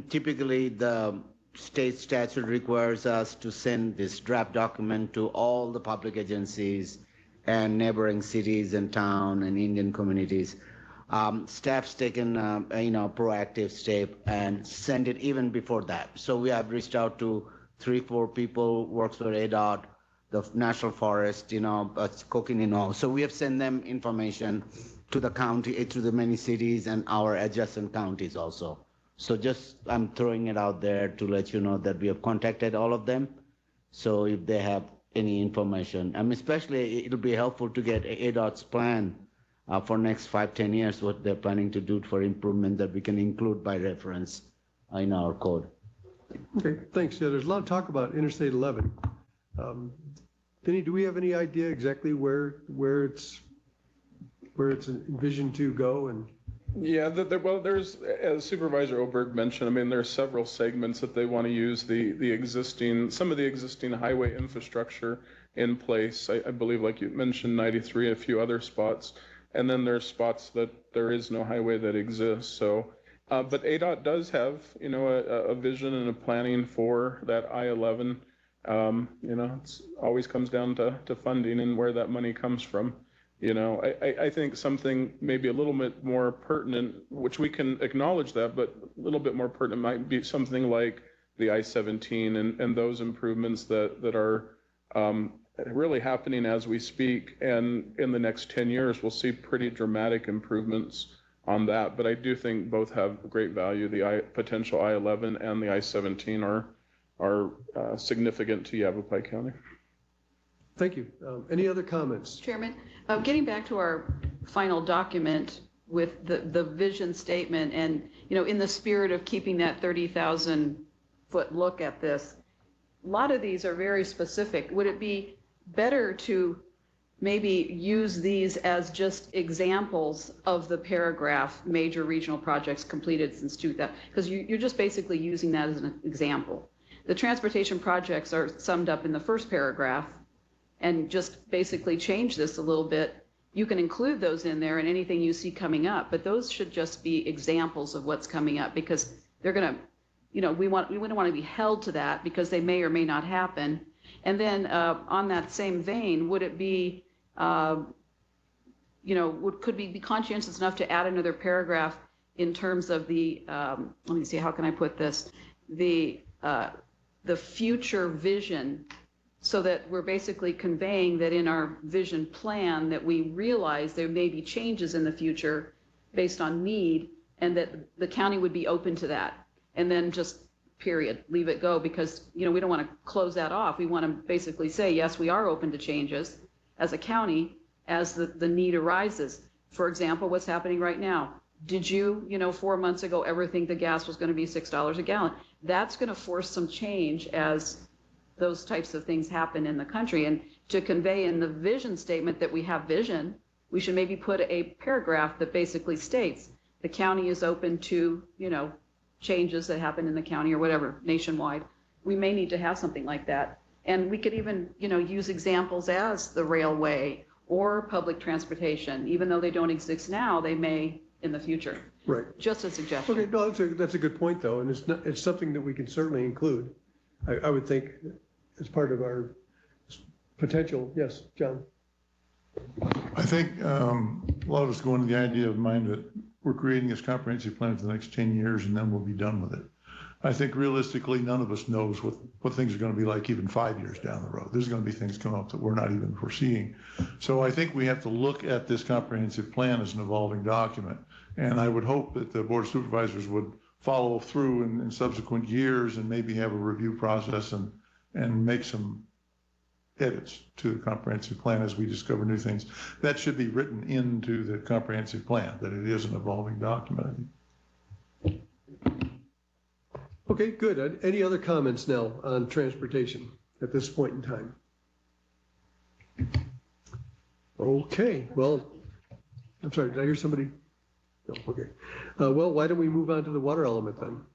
typically the state statute requires us to send this draft document to all the public agencies and neighboring cities and town and Indian communities. Staff's taken, you know, proactive step and send it even before that. So we have reached out to 3-4 people, works for ADOT, the National Forest, you know, Coconino. So we have sent them information to the county, to the many cities and our adjacent counties also. So just, I'm throwing it out there to let you know that we have contacted all of them. So if they have any information, especially it'll be helpful to get ADOT's plan for next 5-10 years, what they're planning to do for improvement that we can include by reference in our code. Okay, thanks. Yeah, there's a lot of talk about Interstate 11. Vinny, do we have any idea exactly where it's envisioned to go? And Yeah, well, there's, as Supervisor Oberg mentioned, I mean, there's several segments that they want to use some of the existing highway infrastructure in place. I believe, like you mentioned, 93, a few other spots. And then there's spots that there is no highway that exists. So, but ADOT does have, a vision and a planning for that I-11. It's always comes down to funding and where that money comes from. I think something maybe a little bit more pertinent, which we can acknowledge that, but a little bit more pertinent might be something like the I-17 and those improvements that are really happening as we speak. And in the next 10 years, we'll see pretty dramatic improvements on that. But I do think both have great value. The potential I-11 and the I-17 are significant to Yavapai County. Thank you. Any other comments? Chairman, getting back to our final document with the vision statement and, in the spirit of keeping that 30,000-foot look at this, a lot of these are very specific. Would it be better to maybe use these as just examples of the paragraph, major regional projects completed since 2000? Because you're just basically using that as an example. The transportation projects are summed up in the first paragraph, and just basically change this a little bit. You can include those in there and anything you see coming up, but those should just be examples of what's coming up, because they're going to, we wouldn't want to be held to that because they may or may not happen. And then on that same vein, would it be, could we be conscientious enough to add another paragraph in terms of the, let me see, how can I put this? The future vision, so that we're basically conveying that in our vision plan that we realize there may be changes in the future based on need, and that the county would be open to that. And then just period, leave it go, because we don't want to close that off. We want to basically say, yes, we are open to changes as a county as the need arises. For example, what's happening right now. Did you, 4 months ago, ever think the gas was going to be $6 a gallon? That's going to force some change as those types of things happen in the country. And to convey in the vision statement that we have vision, we should maybe put a paragraph that basically states the county is open to, changes that happen in the county or whatever, nationwide. We may need to have something like that. And we could even, use examples as the railway or public transportation. Even though they don't exist now, they may in the future. Right. Just a suggestion. Okay, no, that's a good point, though, and it's something that we can certainly include. I would think as part of our potential. Yes, John. I think a lot of us go into the idea of mind that we're creating this comprehensive plan for the next 10 years and then we'll be done with it. I think realistically, none of us knows what things are going to be like even 5 years down the road. There's going to be things come up that we're not even foreseeing. So I think we have to look at this comprehensive plan as an evolving document. And I would hope that the Board of Supervisors would follow through in subsequent years and maybe have a review process and make some edits to the comprehensive plan as we discover new things. That should be written into the comprehensive plan, that it is an evolving document. Okay, good. Any other comments now on transportation at this point in time? Okay, well, I'm sorry, did I hear somebody? No, okay. Well, why don't we move on to the water element then?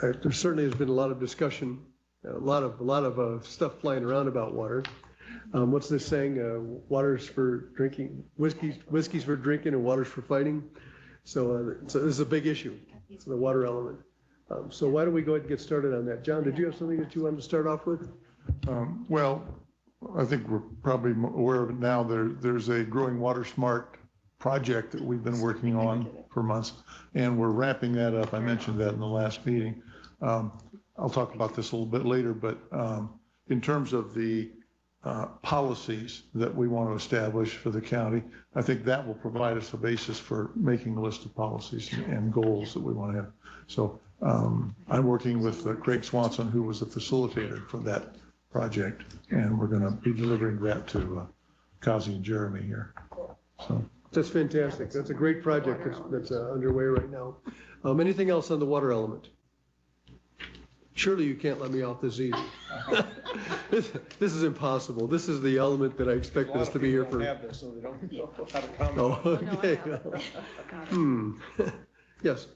There certainly has been a lot of discussion, a lot of stuff flying around about water. What's this saying? Water's for drinking, whiskey's for drinking, and water's for fighting. So this is a big issue, the water element. So why don't we go ahead and get started on that? John, did you have something that you wanted to start off with? Well, I think we're probably aware of it now. There's a growing water smart project that we've been working on for months, and we're wrapping that up. I mentioned that in the last meeting. I'll talk about this a little bit later, but in terms of the policies that we want to establish for the county, I think that will provide us a basis for making a list of policies and goals that we want to have. So I'm working with Craig Swanson, who was the facilitator for that project, and we're going to be delivering that to Kazi and Jeremy here. So that's fantastic. That's a great project that's underway right now. Anything else on the water element? Surely you can't let me off this easy. This is impossible. This is the element that I expected us to be here for. Have this, so they don't know how to comment. Oh, okay. Yes.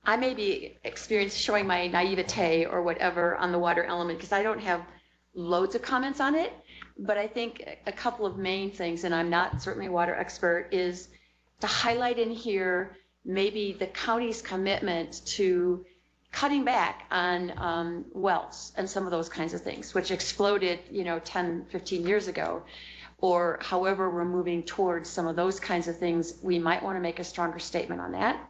I may be experienced showing my naivete or whatever on the water element because I don't have loads of comments on it, but I think a couple of main things, and I'm not certainly a water expert, is to highlight in here maybe the county's commitment to cutting back on wells and some of those kinds of things, which exploded, 10, 15 years ago. Or however we're moving towards some of those kinds of things, we might want to make a stronger statement on that.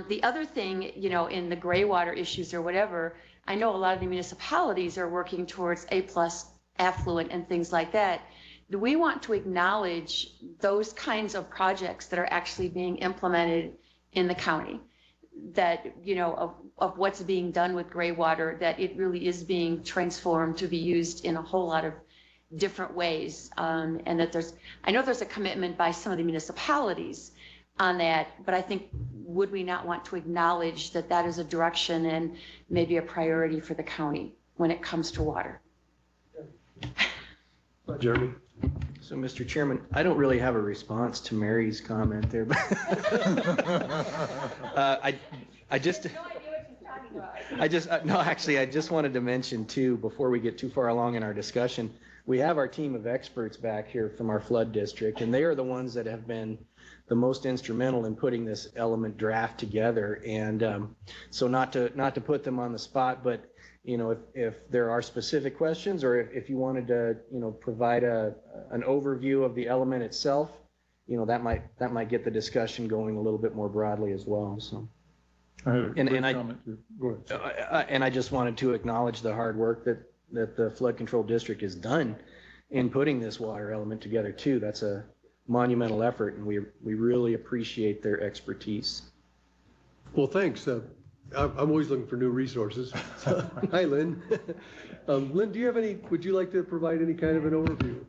The other thing, in the gray water issues or whatever, I know a lot of the municipalities are working towards A+ affluent and things like that. Do we want to acknowledge those kinds of projects that are actually being implemented in the county? That, of what's being done with gray water, that it really is being transformed to be used in a whole lot of different ways. And that I know there's a commitment by some of the municipalities on that, but I think, would we not want to acknowledge that that is a direction and maybe a priority for the county when it comes to water? Jeremy? So, Mr. Chairman, I don't really have a response to Mary's comment there, but I just wanted to mention too, before we get too far along in our discussion, we have our team of experts back here from our flood district, and they are the ones that have been the most instrumental in putting this element draft together. And so not to put them on the spot, but if there are specific questions, or if you wanted to provide an overview of the element itself, that might get the discussion going a little bit more broadly as well. So I had a quick comment too. Go ahead. And I just wanted to acknowledge the hard work that the Flood Control District has done in putting this water element together too. That's a monumental effort, and we really appreciate their expertise. Well, thanks. I'm always looking for new resources. Hi, Lynn. Lynn, would you like to provide any kind of an overview?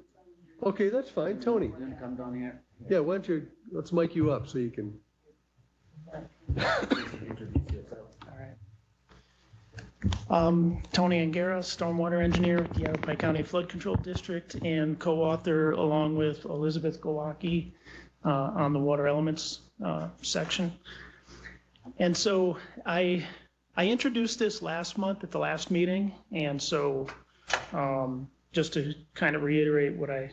Okay, that's fine. Tony. You want to come down here? Yeah, let's mic you up so you can. Introduce yourself. Tony Angara, stormwater engineer with the Yavapai County Flood Control District and co-author along with Elizabeth Gowacki on the water elements section. And so I introduced this last month at the last meeting, and so just to kind of reiterate what I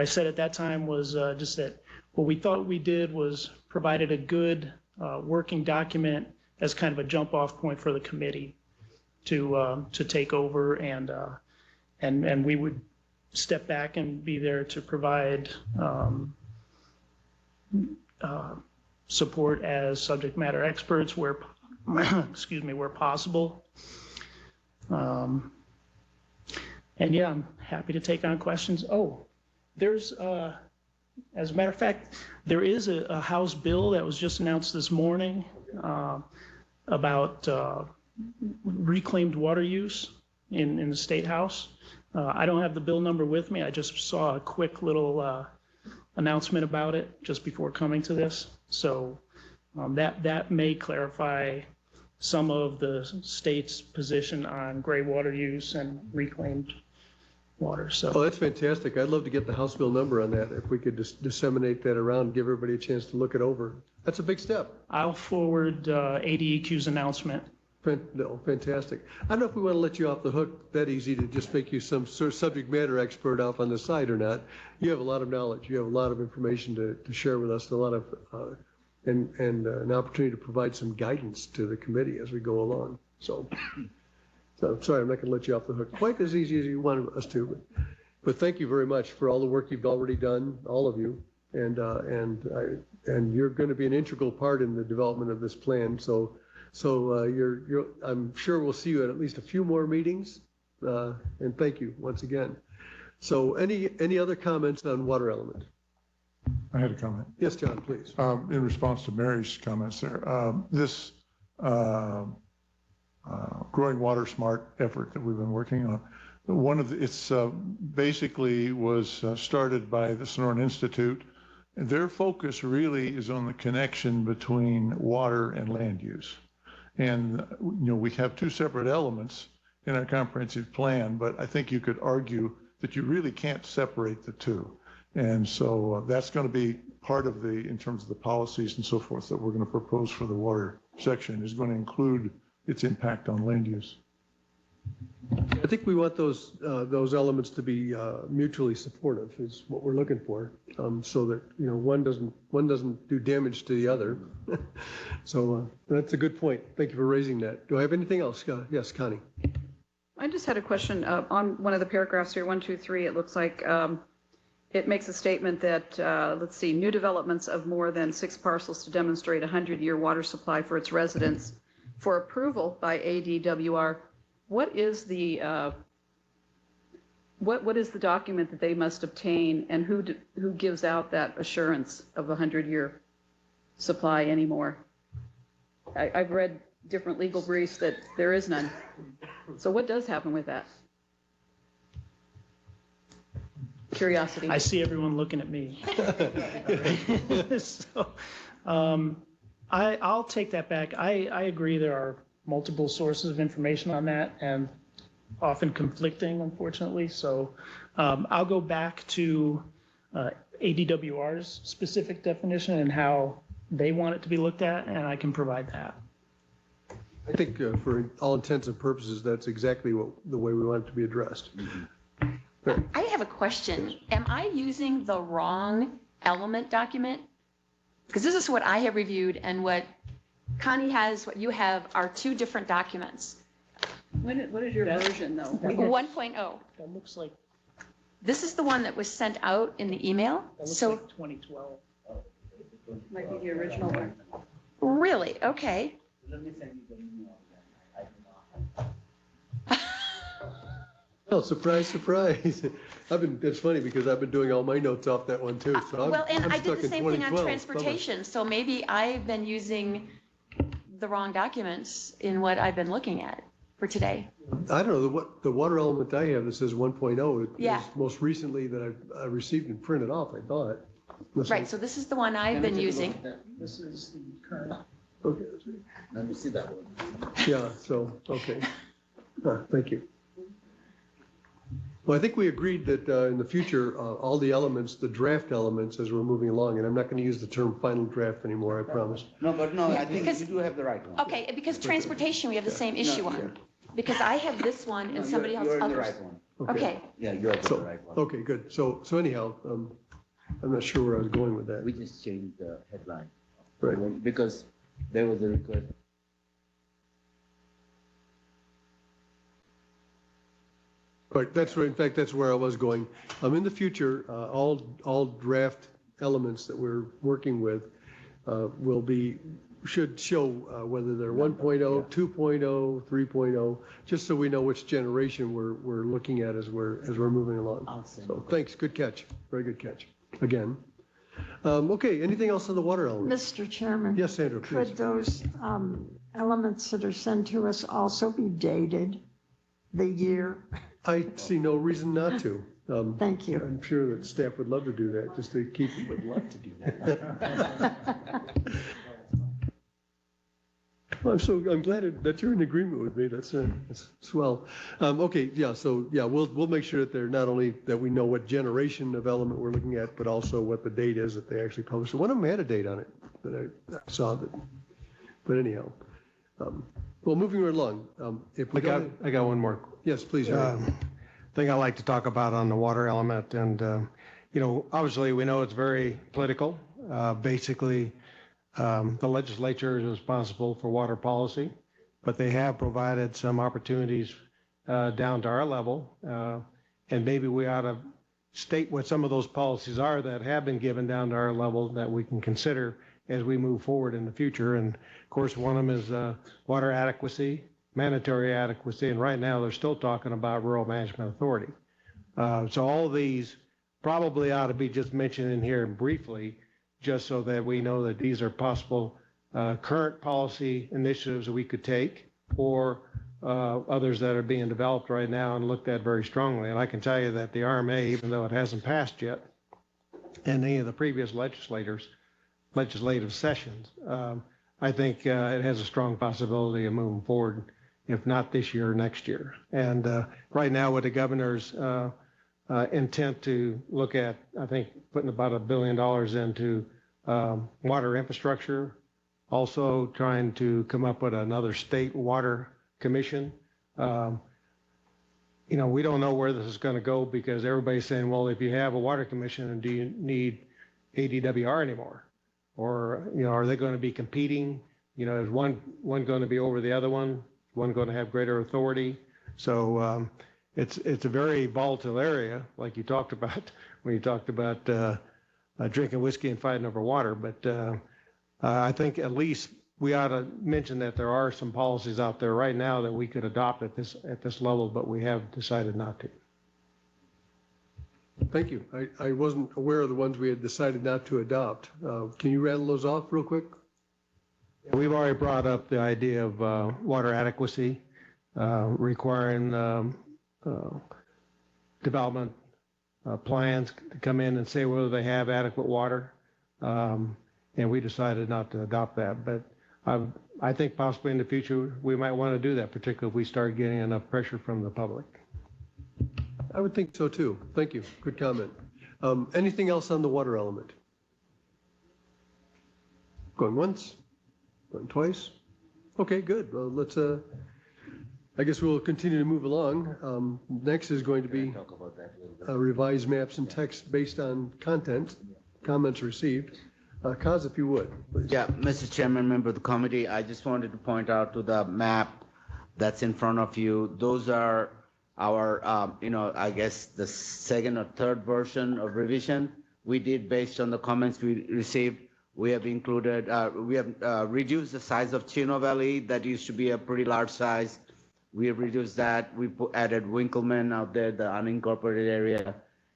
said at that time was just that what we thought we did was provided a good working document as kind of a jump off point for the committee to take over, and we would step back and be there to provide support as subject matter experts where where possible. And yeah, I'm happy to take on questions. Oh, there's as a matter of fact, there is a House bill that was just announced this morning about reclaimed water use in the State House. I don't have the bill number with me. I just saw a quick little announcement about it just before coming to this. So that may clarify some of the state's position on gray water use and reclaimed water. So. Oh, that's fantastic. I'd love to get the House bill number on that. If we could just disseminate that around, give everybody a chance to look it over. That's a big step. I'll forward ADEQ's announcement. No, fantastic. I don't know if we want to let you off the hook that easy to just make you some sort of subject matter expert off on the side or not. You have a lot of knowledge. You have a lot of information to share with us, a lot of and an opportunity to provide some guidance to the committee as we go along. So sorry, I'm not going to let you off the hook quite as easy as you wanted us to. But thank you very much for all the work you've already done, all of you, and you're going to be an integral part in the development of this plan. So I'm sure we'll see you at least a few more meetings, and thank you once again. So any other comments on water element? I had a comment. Yes, John, please. In response to Mary's comments there, this growing water smart effort that we've been working on, basically was started by the Sonoran Institute Their focus really is on the connection between water and land use. And, we have two separate elements in our comprehensive plan, but I think you could argue that you really can't separate the two. And so that's going to be part of in terms of the policies and so forth that we're going to propose for the water section is going to include its impact on land use. I think we want those elements to be mutually supportive is what we're looking for, so that, one doesn't do damage to the other. So that's a good point. Thank you for raising that. Do I have anything else? Yes, Connie. I just had a question on one of the paragraphs here, 1, 2, 3. It looks like it makes a statement that, let's see, new developments of more than 6 parcels to demonstrate a 100-year water supply for its residents for approval by ADWR. What is the what is the document that they must obtain, and who gives out that assurance of a 100-year supply anymore? I've read different legal briefs that there is none. So what does happen with that? Curiosity. I see everyone looking at me. So, I'll take that back. I agree there are multiple sources of information on that and often conflicting, unfortunately. So I'll go back to ADWR's specific definition and how they want it to be looked at, and I can provide that. I think for all intents and purposes, that's exactly the way we want it to be addressed. I have a question. Am I using the wrong element document? Because this is what I have reviewed, and what Connie has, what you have, are two different documents. What is your version, though? 1.0. That looks like, This is the one that was sent out in the email. that looks So like 2012. Might be the original one. really, okay. Oh, surprise, surprise. It's funny because I've been doing all my notes off that one too. So Well, and I'm I did stuck the in same thing on 2012. transportation, so maybe I've been using the wrong documents in what I've been looking at for today. I don't know, the water element I have that says 1.0 Yeah. is most recently that I received and printed off, I thought. Unless Right, so this is the one I've been using. This is the current. Okay. Let me see that one. Yeah, so, okay. Thank you. Well, I think we agreed that in the future, all the elements, the draft elements as we're moving along, and I'm not going to use the term final draft anymore, I promise. No, but no, I think Because- you do have the right one. Okay, because transportation, we have the same issue on. Because I have this one No, and somebody else you're in the others. right one. Okay, Yeah, you're the So, right one. okay, good. So anyhow, I'm not sure where I was going with that. We just changed the headline. Right. Because there was a request. Right, that's right. In fact, that's where I was going. In the future, all draft elements that we're working with should show whether they're 1.0, 2.0, 3.0, just so we know which generation we're looking at as we're moving along. Awesome. So thanks, good catch, very good catch. Again. Okay, anything else on the water element? Mr. Chairman? Yes, Sandra, please. Could those elements that are sent to us also be dated, the year? I see no reason not to. Thank you. I'm sure that staff would love to do that, just to keep. Would love to do that. Well, I'm glad that you're in agreement with me. That's swell. Okay, yeah. So yeah, we'll make sure that they're not only that we know what generation of element we're looking at, but also what the date is that they actually published. One of them had a date on it that I saw that. But anyhow, well, moving right along. If we I got one more yes, please. Harry. thing I like to talk about on the water element. And, obviously we know it's very political. Basically, the legislature is responsible for water policy, but they have provided some opportunities down to our level. And maybe we ought to state what some of those policies are that have been given down to our level that we can consider as we move forward in the future. And of course, one of them is water adequacy, mandatory adequacy, and right now they're still talking about rural management authority. So all of these probably ought to be just mentioned in here briefly, just so that we know that these are possible current policy initiatives that we could take, or others that are being developed right now and looked at very strongly. And I can tell you that the RMA, even though it hasn't passed yet, in any of the previous legislative sessions. I think it has a strong possibility of moving forward, if not this year, next year. And right now with the governor's intent to look at, I think, putting about $1 billion into water infrastructure, also trying to come up with another state water commission. You know, we don't know where this is going to go because everybody's saying, well, if you have a water commission, do you need ADWR anymore? Or, you know, are they going to be competing? You know, is one going to be over the other one? One going to have greater authority? So it's a very volatile area, like you talked about when you talked about drinking whiskey and fighting over water. But I think at least we ought to mention that there are some policies out there right now that we could adopt at this level, but we have decided not to. Thank you. I wasn't aware of the ones we had decided not to adopt. Can you rattle those off real quick? We've already brought up the idea of water adequacy, requiring development plans to come in and say whether they have adequate water. And we decided not to adopt that. But I think possibly in the future we might want to do that, particularly if we start getting enough pressure from the public. I would think so too. Thank you. Good comment. Anything else on the water element? Going once? Going twice? Okay, good. Well, let's, I guess we'll continue to move along. Next is going to be revised maps and text based on content, comments received. Kaz, if you would, please. Yeah, Mr. Chairman, member of the committee, I just wanted to point out to the map that's in front of you. Those are our, you know, I guess the second or third version of revision we did based on the comments we received. We have included, we have reduced the size of Chino Valley. That used to be a pretty large size. We have reduced that. We added Winkleman out there, the unincorporated area,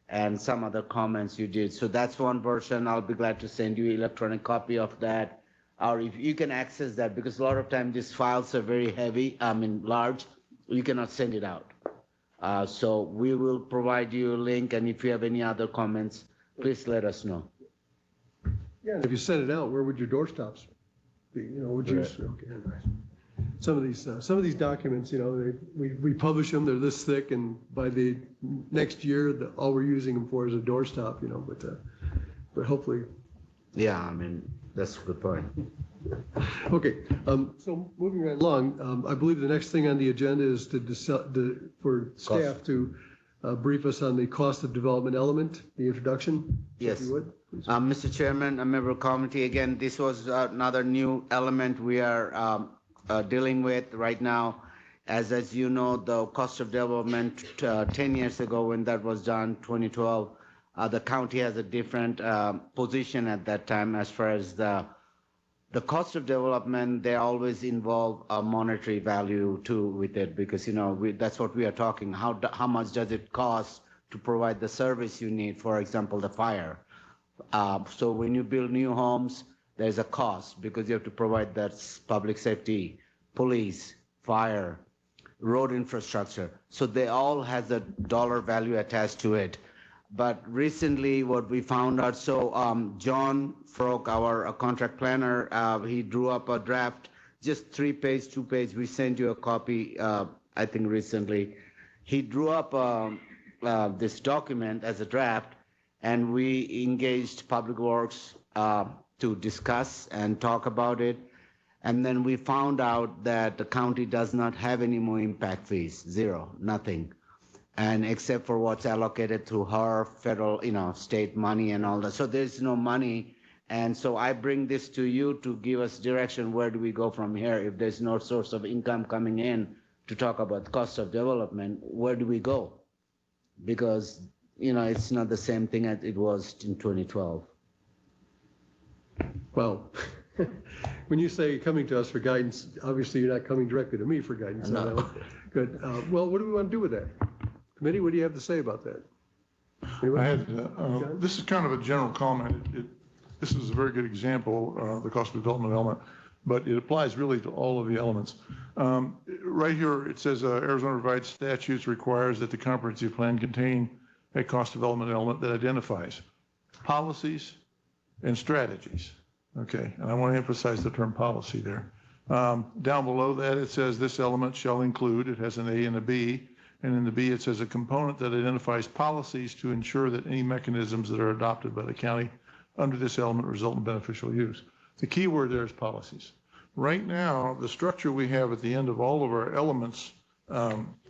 and some other comments you did. So that's one version. I'll be glad to send you an electronic copy of that. Or if you can access that, because a lot of times these files are very heavy, large, you cannot send it out. So we will provide you a link, and if you have any other comments, please let us know. Yeah, and if you sent it out, where would your doorstops be? You know, would you? Okay, some of these documents, you know, we publish them. They're this thick, and by the next year, all we're using them for is a doorstop. You know, but hopefully. Yeah, I mean that's a good point. Okay, so moving right along, I believe the next thing on the agenda is for staff to brief us on the cost of development element, the introduction. Yes. If you would, please. Mr. Chairman, a member of the committee, again, this was another new element we are dealing with right now. As you know, the cost of development 10 years ago when that was done, 2012, the county has a different position at that time as far as the cost of development. They always involve a monetary value too with it, because, you know, that's what we are talking. How much does it cost to provide the service you need, for example, the fire. So when you build new homes, there's a cost because you have to provide that public safety, police, fire, road infrastructure. So they all has a dollar value attached to it. But recently what we found out, so John Frock, our contract planner, he drew up a draft, just 3-page, 2-page. We sent you a copy, I think recently. He drew up this document as a draft, and we engaged Public Works to discuss and talk about it. And then we found out that the county does not have any more impact fees, zero, nothing. And except for what's allocated through her federal, you know, state money and all that. So there's no money. And so I bring this to you to give us direction. Where do we go from here? If there's no source of income coming in to talk about cost of development, where do we go? Because, you know, it's not the same thing as it was in 2012. Well, when you say coming to us for guidance, obviously you're not coming directly to me for guidance. No. Good. Well, what do we want to do with that? Committee, what do you have to say about that? Anyone? This is kind of a general comment. This is a very good example of the cost of development element, but it applies really to all of the elements. Right here, it says Arizona Revised Statutes requires that the comprehensive plan contain a cost development element that identifies policies, and strategies. Okay, and I want to emphasize the term policy there. Down below that, it says this element shall include, it has an A and a B, and in the B it says a component that identifies policies to ensure that any mechanisms that are adopted by the county under this element result in beneficial use. The key word there is policies. Right now, the structure we have at the end of all of our elements,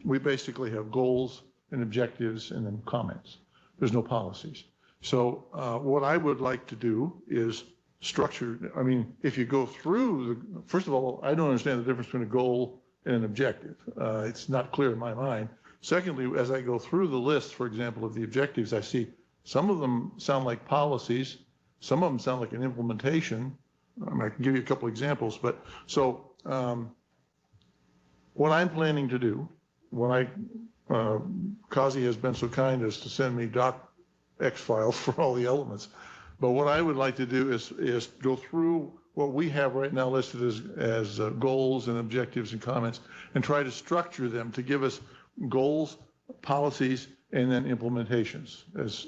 we basically have goals and objectives and then comments. There's no policies. So what I would like to do is structure, I mean, if you go through, first of all, I don't understand the difference between a goal and an objective. It's not clear in my mind. Secondly, as I go through the list, for example, of the objectives, I see some of them sound like policies, some of them sound like an implementation. I can give you a couple examples, but so what I'm planning to do, Kazi has been so kind as to send me docx files for all the elements, but what I would like to do is go through what we have right now listed as goals and objectives and comments and try to structure them to give us goals, policies, and then implementations, as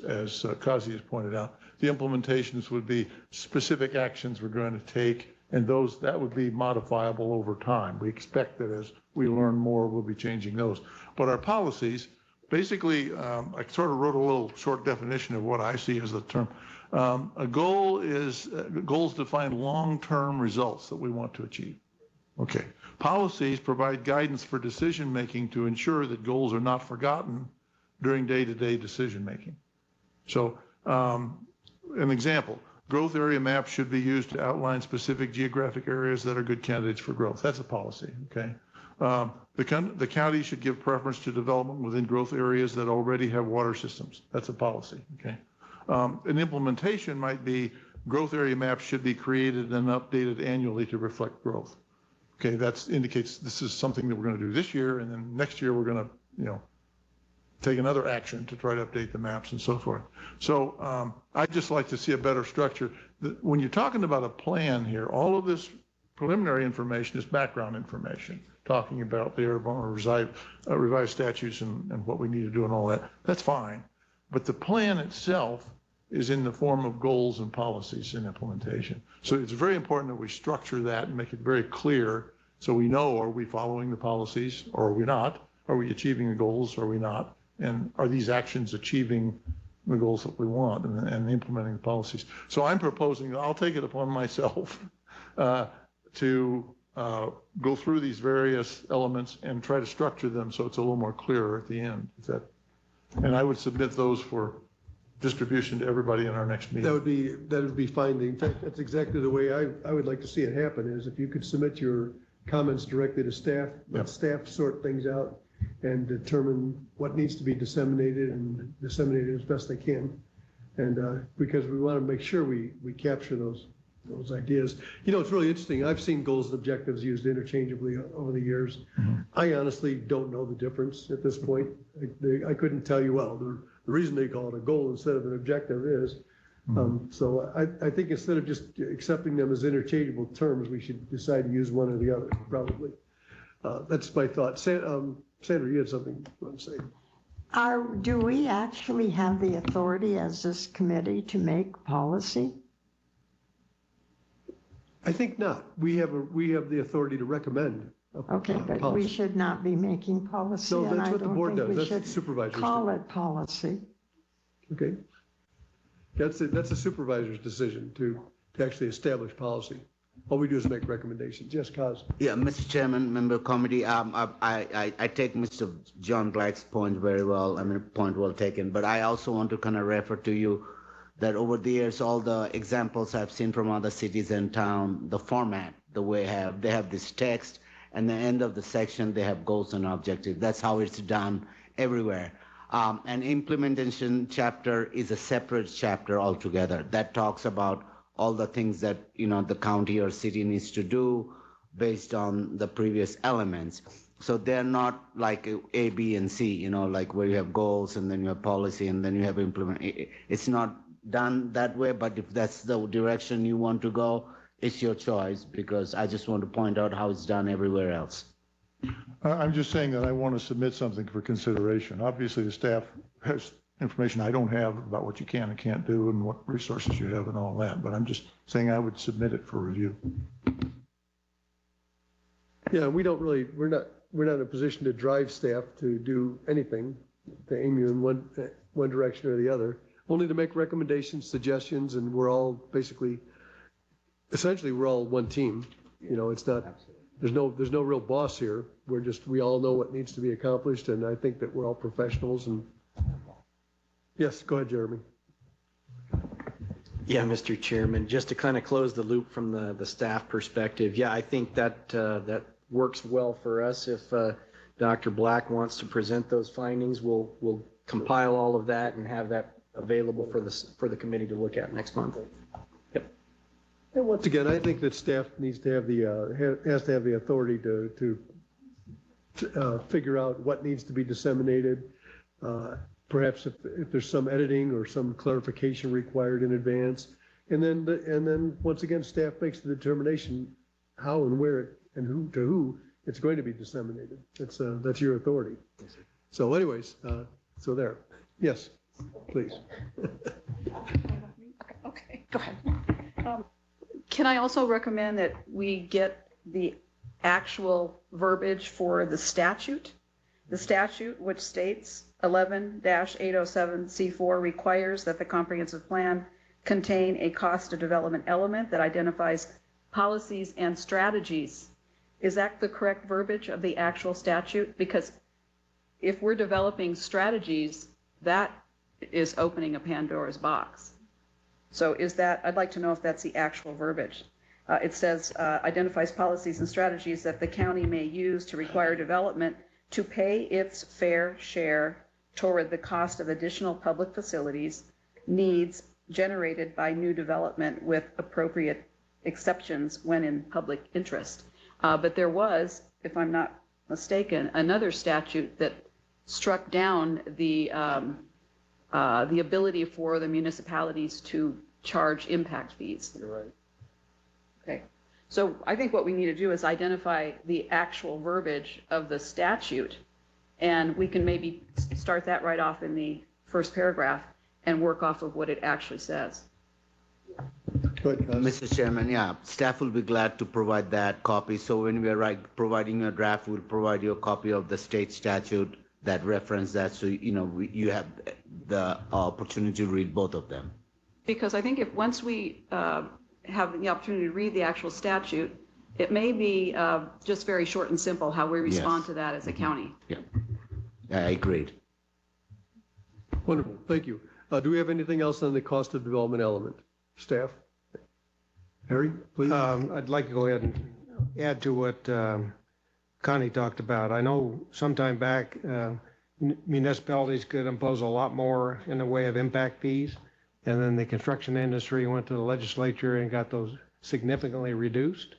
Kazi has pointed out. The implementations would be specific actions we're going to take, and that would be modifiable over time. We expect that as we learn more, we'll be changing those. But our policies, basically, I sort of wrote a little short definition of what I see as the term. A goal is, goals define long-term results that we want to achieve. Okay. Policies provide guidance for decision-making to ensure that goals are not forgotten during day-to-day decision-making. So, an example, growth area maps should be used to outline specific geographic areas that are good candidates for growth. That's a policy, okay? The county should give preference to development within growth areas that already have water systems. That's a policy, okay? An implementation might be growth area maps should be created and updated annually to reflect growth. Okay, that indicates this is something that we're going to do this year, and then next year we're going to, take another action to try to update the maps and so forth. So I'd just like to see a better structure. When you're talking about a plan here, all of this preliminary information is background information, talking about the revised statutes and what we need to do and all that. That's fine. But the plan itself is in the form of goals and policies and implementation. So it's very important that we structure that and make it very clear so we know, are we following the policies or are we not? Are we achieving the goals or are we not? And are these actions achieving the goals that we want and implementing the policies? So I'm proposing, I'll take it upon myself to go through these various elements and try to structure them so it's a little more clearer at the end. And I would submit those for distribution to everybody in our next meeting. That would be fine. In fact, that's exactly the way I would like to see it happen, is if you could submit your comments directly to staff, let staff sort things out and determine what needs to be disseminated and disseminate it as best they can. And because we want to make sure we capture those ideas. It's really interesting. I've seen goals and objectives used interchangeably over the years. Mm-hmm. I honestly don't know the difference at this point. I couldn't tell you, well, the reason they call it a goal instead of an objective is. Mm-hmm. So I think instead of just accepting them as interchangeable terms, we should decide to use one or the other, probably. That's my thought. Sandra, you had something you want to say? Do we actually have the authority as this committee to make policy? I think not. We have the authority to recommend. Okay, but policy. We should not be making policy. No, that's what the board does. That's what the supervisors call it policy. Okay. That's a supervisor's decision to actually establish policy. All we do is make recommendations. Yes, Kaz. Yeah, Mr. Chairman, member of committee, I take Mr. John Black's point very well. I mean, point well taken. But I also want to kind of refer to you that over the years, all the examples I've seen from other cities and town, the format, the way they have this text, and the end of the section, they have goals and objectives. That's how it's done everywhere. An implementation chapter is a separate chapter altogether that talks about all the things that the county or city needs to do based on the previous elements. So they're not like A, B, and C, like where you have goals and then you have policy and then you have implement. It's not done that way, but if that's the direction you want to go, it's your choice, because I just want to point out how it's done everywhere else. I'm just saying that I want to submit something for consideration. Obviously, the staff has information I don't have about what you can and can't do and what resources you have and all that, but I'm just saying I would submit it for review. Yeah, we don't really, we're not in a position to drive staff to do anything, to aim you in one direction or the other, only to make recommendations, suggestions, and we're all basically, essentially, we're all one team. You know, it's not, there's no real boss here. We all know what needs to be accomplished, and I think that we're all professionals. And yes, go ahead, Jeremy. Yeah, Mr. Chairman, just to kind of close the loop from the staff perspective, yeah, I think that that works well for us. If Dr. Black wants to present those findings, we'll compile all of that and have that available for the committee to look at next month. Yep. And once again, I think that staff needs to have has to have the authority to figure out what needs to be disseminated. Perhaps if there's some editing or some clarification required in advance, and then once again, staff makes the determination how and where and who it's going to be disseminated. That's your authority. So, anyways, so there. Yes, please. Okay, go ahead. Can I also recommend that we get the actual verbiage for the statute? The statute, which states 11-807C4, requires that the comprehensive plan contain a cost of development element that identifies policies and strategies. Is that the correct verbiage of the actual statute? Because if we're developing strategies, that is opening a Pandora's box. So is that, I'd like to know if that's the actual verbiage. It says identifies policies and strategies that the county may use to require development to pay its fair share toward the cost of additional public facilities needs generated by new development with appropriate exceptions when in public interest. But there was, if I'm not mistaken, another statute that struck down the ability for the municipalities to charge impact fees. You're right. Okay. So I think what we need to do is identify the actual verbiage of the statute, and we can maybe start that right off in the first paragraph and work off of what it actually says. Good. Mr. Chairman, yeah, staff will be glad to provide that copy. So when we are providing a draft, we'll provide you a copy of the state statute that reference that, so you have the opportunity to read both of them. Because I think if once we have the opportunity to read the actual statute, it may be just very short and simple how we respond to that as a county. Yeah, I agreed. Wonderful. Thank you. Do we have anything else on the cost of development element? Staff? Harry, please. I'd like to go ahead and add to what Connie talked about. I know sometime back municipalities could impose a lot more in the way of impact fees, and then the construction industry went to the legislature and got those significantly reduced.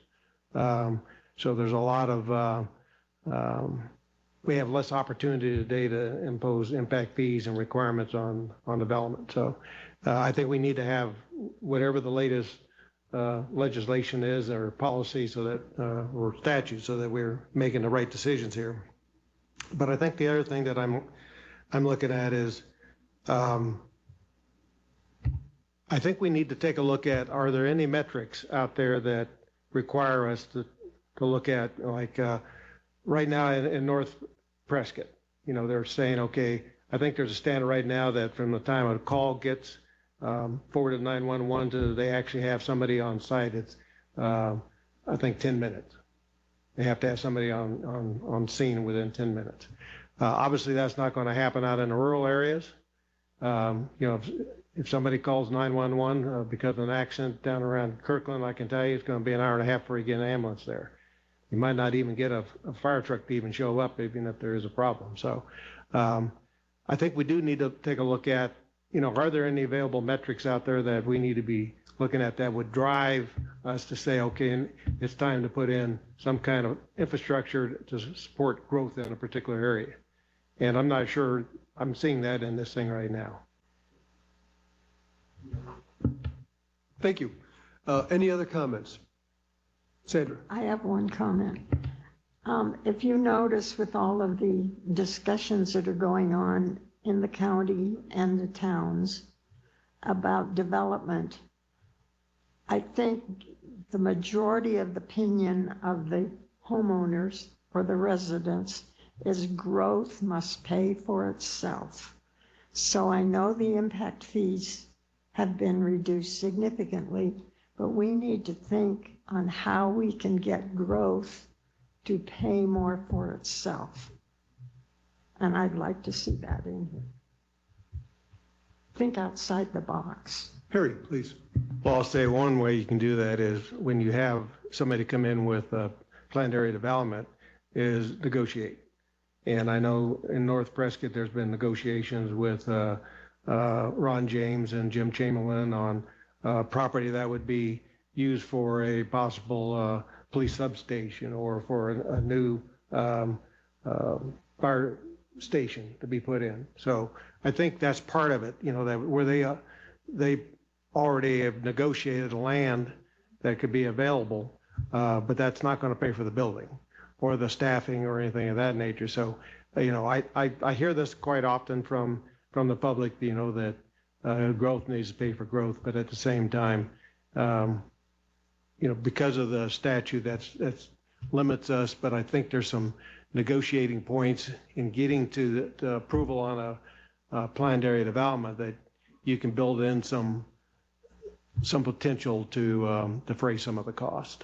So there's a lot of, we have less opportunity today to impose impact fees and requirements on development. So I think we need to have whatever the latest legislation is or policy so that, or statute, so that we're making the right decisions here. But I think the other thing that I'm looking at is, I think we need to take a look at, are there any metrics out there that require us to look at, like right now in North Prescott, they're saying, okay, I think there's a standard right now that from the time a call gets forwarded to 911 to they actually have somebody on site, it's I think 10 minutes. They have to have somebody on scene within 10 minutes. Obviously that's not going to happen out in the rural areas. If somebody calls 911 because of an accident down around Kirkland, I can tell you it's going to be an hour and a half before you get an ambulance there. You might not even get a fire truck to even show up even if there is a problem. So I think we do need to take a look at, are there any available metrics out there that we need to be looking at that would drive us to say, okay, it's time to put in some kind of infrastructure to support growth in a particular area. And I'm not sure I'm seeing that in this thing right now. Thank you. Any other comments? Sandra. I have one comment. If you notice with all of the discussions that are going on in the county and the towns about development, I think the majority of the opinion of the homeowners or the residents is growth must pay for itself. So I know the impact fees have been reduced significantly, but we need to think on how we can get growth to pay more for itself. And I'd like to see that in here. Think outside the box. Harry, please. Well, I'll say one way you can do that is when you have somebody come in with a planned area development is negotiate. And I know in North Prescott, there's been negotiations with Ron James and Jim Chamberlain on property that would be used for a possible police substation or for a new fire station to be put in. So I think that's part of it, you know, that where they already have negotiated land that could be available, but that's not going to pay for the building or the staffing or anything of that nature. So, you know, I hear this quite often from the public, you know, that growth needs to pay for growth, but at the same time, you know, because of the statute, that's limits us. But I think there's some negotiating points in getting to the approval on a planned area development that you can build in some potential to defray some of the cost.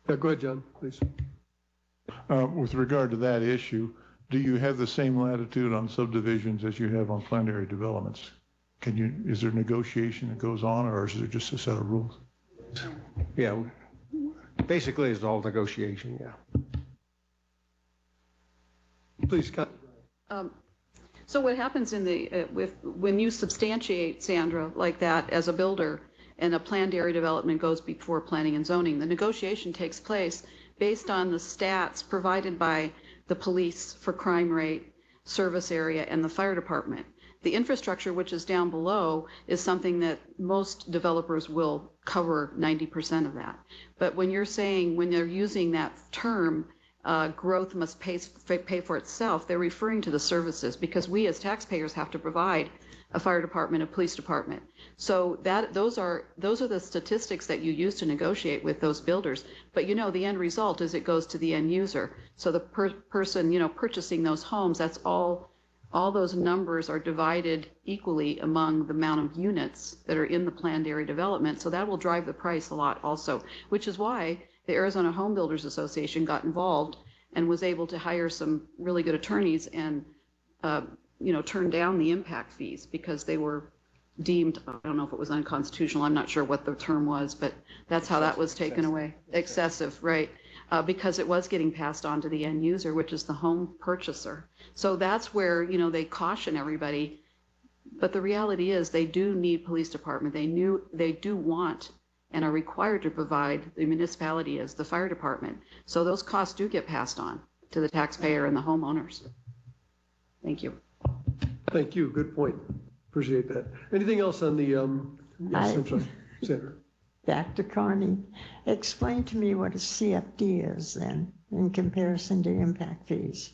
Yeah, go ahead, John, please. With regard to that issue, do you have the same latitude on subdivisions as you have on planned area developments? Is there negotiation that goes on, or is there just a set of rules? Yeah, basically it's all negotiation, yeah. Please, Scott. So what happens in the when you substantiate, Sandra, like that as a builder, and a planned area development goes before planning and zoning, the negotiation takes place based on the stats provided by the police for crime rate, service area, and the fire department. The infrastructure, which is down below, is something that most developers will cover 90% of that. But when you're saying, when they're using that term, growth must pay for itself, they're referring to the services, because we as taxpayers have to provide a fire department, a police department. So those are the statistics that you use to negotiate with those builders. But you know, the end result is it goes to the end user. So the person, you know, purchasing those homes, that's all those numbers are divided equally among the amount of units that are in the planned area development. So that will drive the price a lot also, which is why the Arizona Home Builders Association got involved and was able to hire some really good attorneys and you know, turn down the impact fees because they were deemed, I don't know if it was unconstitutional, I'm not sure what the term was, but that's how that was taken away. Excessive, right? Because it was getting passed on to the end user, which is the home purchaser. So that's where, you know, they caution everybody. But the reality is they do need police department. They do want and are required to provide the municipality as the fire department. So those costs do get passed on to the taxpayer and the homeowners. Thank you. Thank you. Good point. Appreciate that. Anything else on the, yes, I'm sorry, Sandra. Back to Connie. Explain to me what a CFD is then in comparison to impact fees.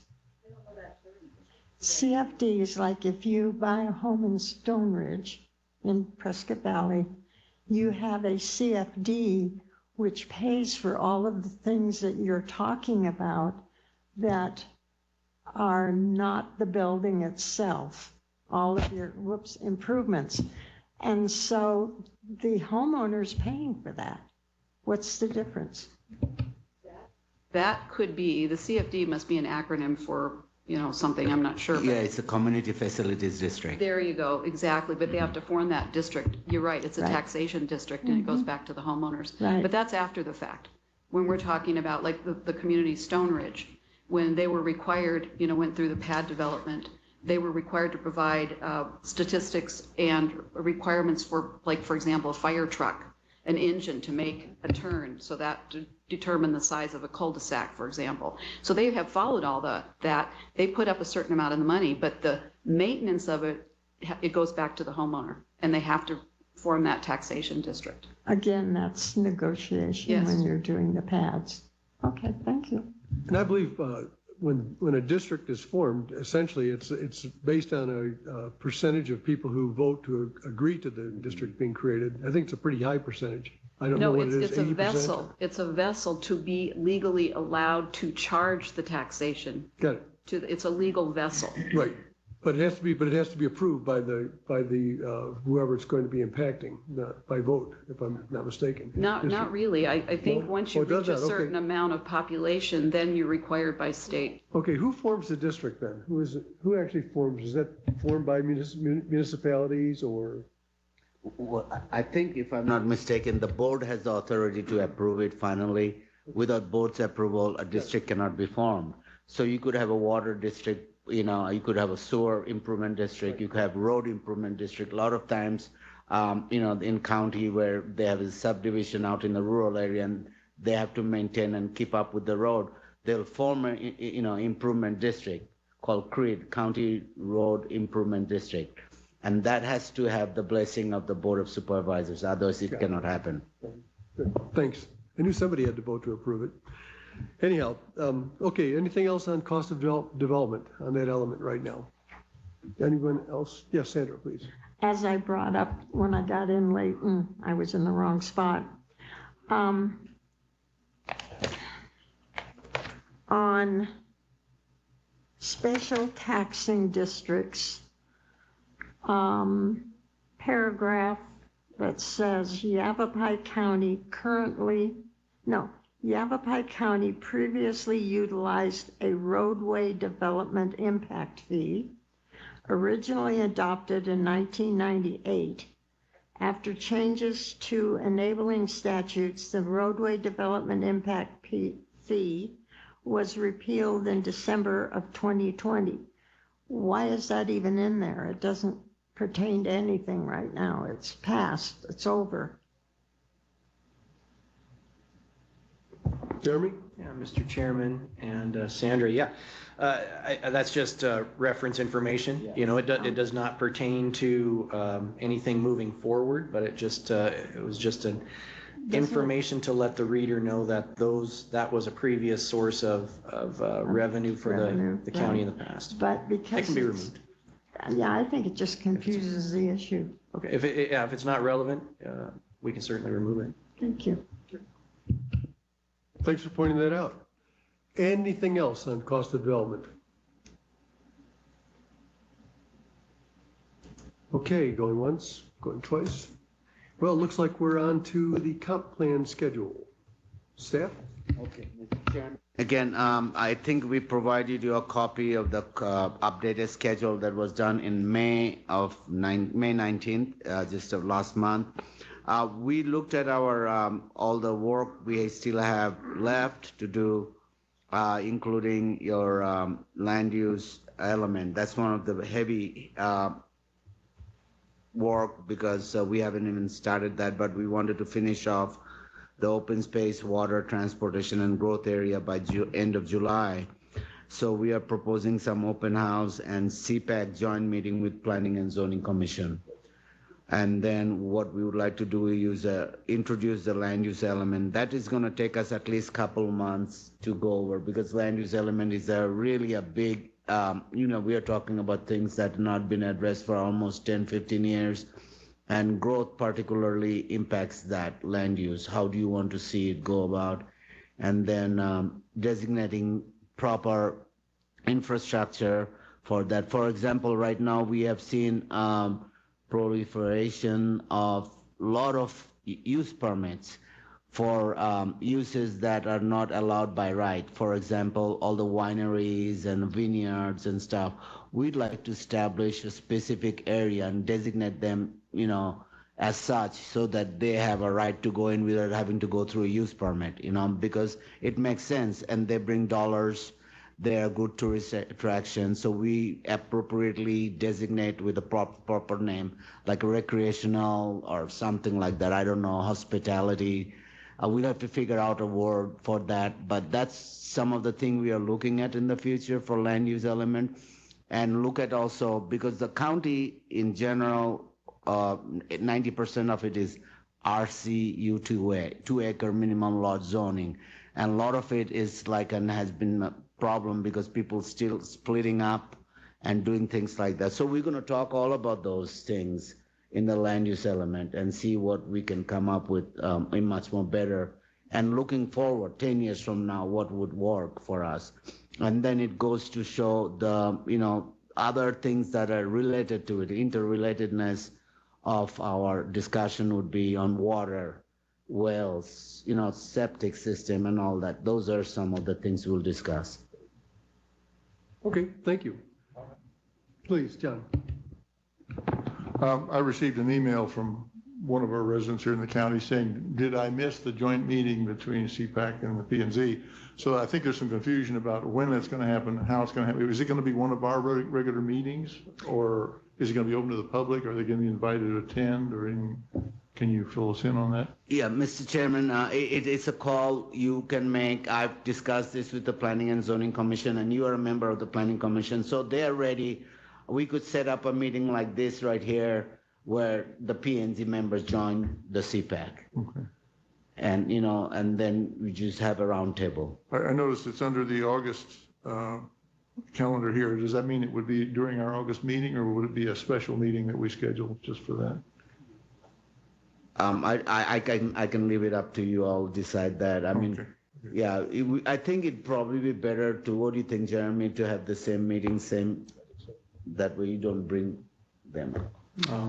CFD is like if you buy a home in Stone Ridge in Prescott Valley, you have a CFD which pays for all of the things that you're talking about that are not the building itself, all of your, improvements. And so the homeowner's paying for that. What's the difference? That could be, the CFD must be an acronym for, you know, something, I'm not sure. Yeah, it's a Community Facilities District. There you go, exactly, but they have to form that district. You're right, it's a taxation district, and it goes back to the homeowners. Right. But that's after the fact. When we're talking about like the community Stone Ridge, when they were required, you know, went through the pad development, they were required to provide statistics and requirements for, like, for example, a fire truck, an engine to make a turn, so that to determine the size of a cul-de-sac, for example. So they have followed all that. They put up a certain amount of the money, but the maintenance of it, it goes back to the homeowner, and they have to form that taxation district. Again, that's negotiation when you're doing the pads. Okay, thank you. And I believe when a district is formed, essentially it's based on a percentage of people who vote to agree to the district being created. I think it's a pretty high percentage. I don't know No, what it is, it's a 80%? vessel. It's a vessel to be legally allowed to charge the taxation. Got it. It's a legal vessel. Right. But it has to be approved by the whoever it's going to be impacting, not by vote, if I'm not mistaken. Not really. I think No? once Oh, you it does reach a not? certain Okay. amount of population, then you're required by state. Okay, who forms the district then? Who actually forms? Is that formed by municipalities or? Well, I think if I'm not mistaken, the board has the authority to approve it finally. Without board's approval, a district cannot be formed. So you could have a water district, you could have a sewer improvement district, you could have road improvement district. A lot of times, in county where they have a subdivision out in the rural area and they have to maintain and keep up with the road, they'll form an, improvement district called CRED, County Road Improvement District. And that has to have the blessing of the Board of Supervisors, otherwise it cannot happen. Good. Thanks. I knew somebody had to vote to approve it. Anyhow, okay, anything else on cost of development on that element right now? Anyone else? Yes, Sandra, please. As I brought up when I got in late and I was in the wrong spot. On special taxing districts, paragraph that says Yavapai County previously utilized a roadway development impact fee, originally adopted in 1998. After changes to enabling statutes, the roadway development impact fee was repealed in December of 2020. Why is that even in there? It doesn't pertain to anything right now. It's passed. It's over. Jeremy? Yeah, Mr. Chairman and Sandra, yeah. That's just reference information. It does not pertain to anything moving forward, but it was just an information to let the reader know that that was a previous source of revenue for the county in the past. But because it can be removed. Yeah, I think it just confuses the issue. Okay, if it's not relevant, we can certainly remove it. Thank you. Thanks for pointing that out. Anything else on cost of development? Okay, going once, going twice. Well, it looks like we're on to the comp plan schedule. Staff? Okay, Mr. Chairman. Again, I think we provided you a copy of the updated schedule that was done in May 19th, just of last month. We looked at our all the work we still have left to do, including your land use element. That's one of the heavy work because we haven't even started that, but we wanted to finish off the open space, water, transportation, and growth area by end of July. So we are proposing some open house and Cpac joint meeting with Planning and Zoning Commission. And then what we would like to do is introduce the land use element. That is going to take us at least a couple months to go over because land use element is really a big, we are talking about things that have not been addressed for almost 10, 15 years. And growth particularly impacts that land use. How do you want to see it go about? And then designating proper infrastructure for that. For example, right now we have seen proliferation of a lot of use permits for uses that are not allowed by right. For example, all the wineries and vineyards and stuff. We'd like to establish a specific area and designate them, as such so that they have a right to go in without having to go through a use permit, because it makes sense and they bring dollars. They are good tourist attraction, so we appropriately designate with a proper name, like a recreational or something like that. I don't know, hospitality. We'll have to figure out a word for that, but that's some of the thing we are looking at in the future for land use element. And look at also, because the county in general, 90% of it is RCU 2A, 2 acre minimum lot zoning. And a lot of it is like, and has been problem because people still splitting up and doing things like that. So we're going to talk all about those things in the land use element and see what we can come up with a much more better, and looking forward 10 years from now what would work for us. And then it goes to show the other things that are related to it. Interrelatedness of our discussion would be on water, wells, septic system and all that. Those are some of the things we'll discuss. Okay, thank you. Please, John. I received an email from one of our residents here in the county saying, did I miss the joint meeting between Cpac and the P&Z? So I think there's some confusion about when that's going to happen, how it's going to happen. Is it going to be one of our regular meetings, or is it going to be open to the public? Are they going to be invited to attend, or can you fill us in on that? Yeah, Mr. Chairman, it's a call you can make. I've discussed this with the Planning and Zoning Commission, and you are a member of the Planning Commission, so they're ready. We could set up a meeting like this right here where the P&Z members join the Cpac. Okay. And, and then we just have a round table. I noticed it's under the August calendar here. Does that mean it would be during our August meeting, or would it be a special meeting that we schedule just for that? I can leave it up to you all decide that. I mean, Okay. yeah, I think it'd probably be better to, what do you think, Jeremy, to have the same meeting, that way you don't bring them.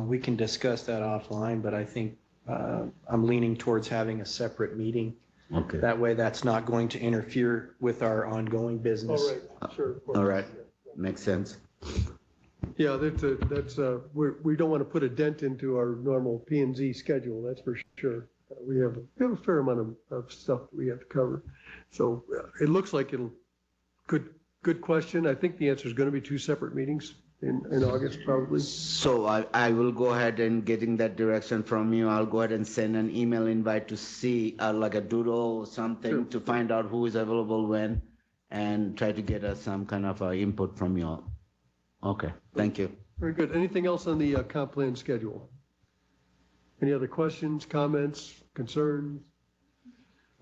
We can discuss that offline, but I think I'm leaning towards having a separate meeting. Okay. That way that's not going to interfere with our ongoing business. All right, sure. of course. All right, makes sense. Yeah, we don't want to put a dent into our normal P&Z schedule, that's for sure. We have a fair amount of stuff that we have to cover. So it looks like good question. I think the answer is going to be 2 separate meetings in August, probably. So I will go ahead and getting that direction from you. I'll go ahead and send an email invite to see like a doodle or something, Sure. to find out who is available when, and try to get us some kind of input from you all. Okay, thank you. Very good. Anything else on the comp plan schedule? Any other questions, comments, concerns?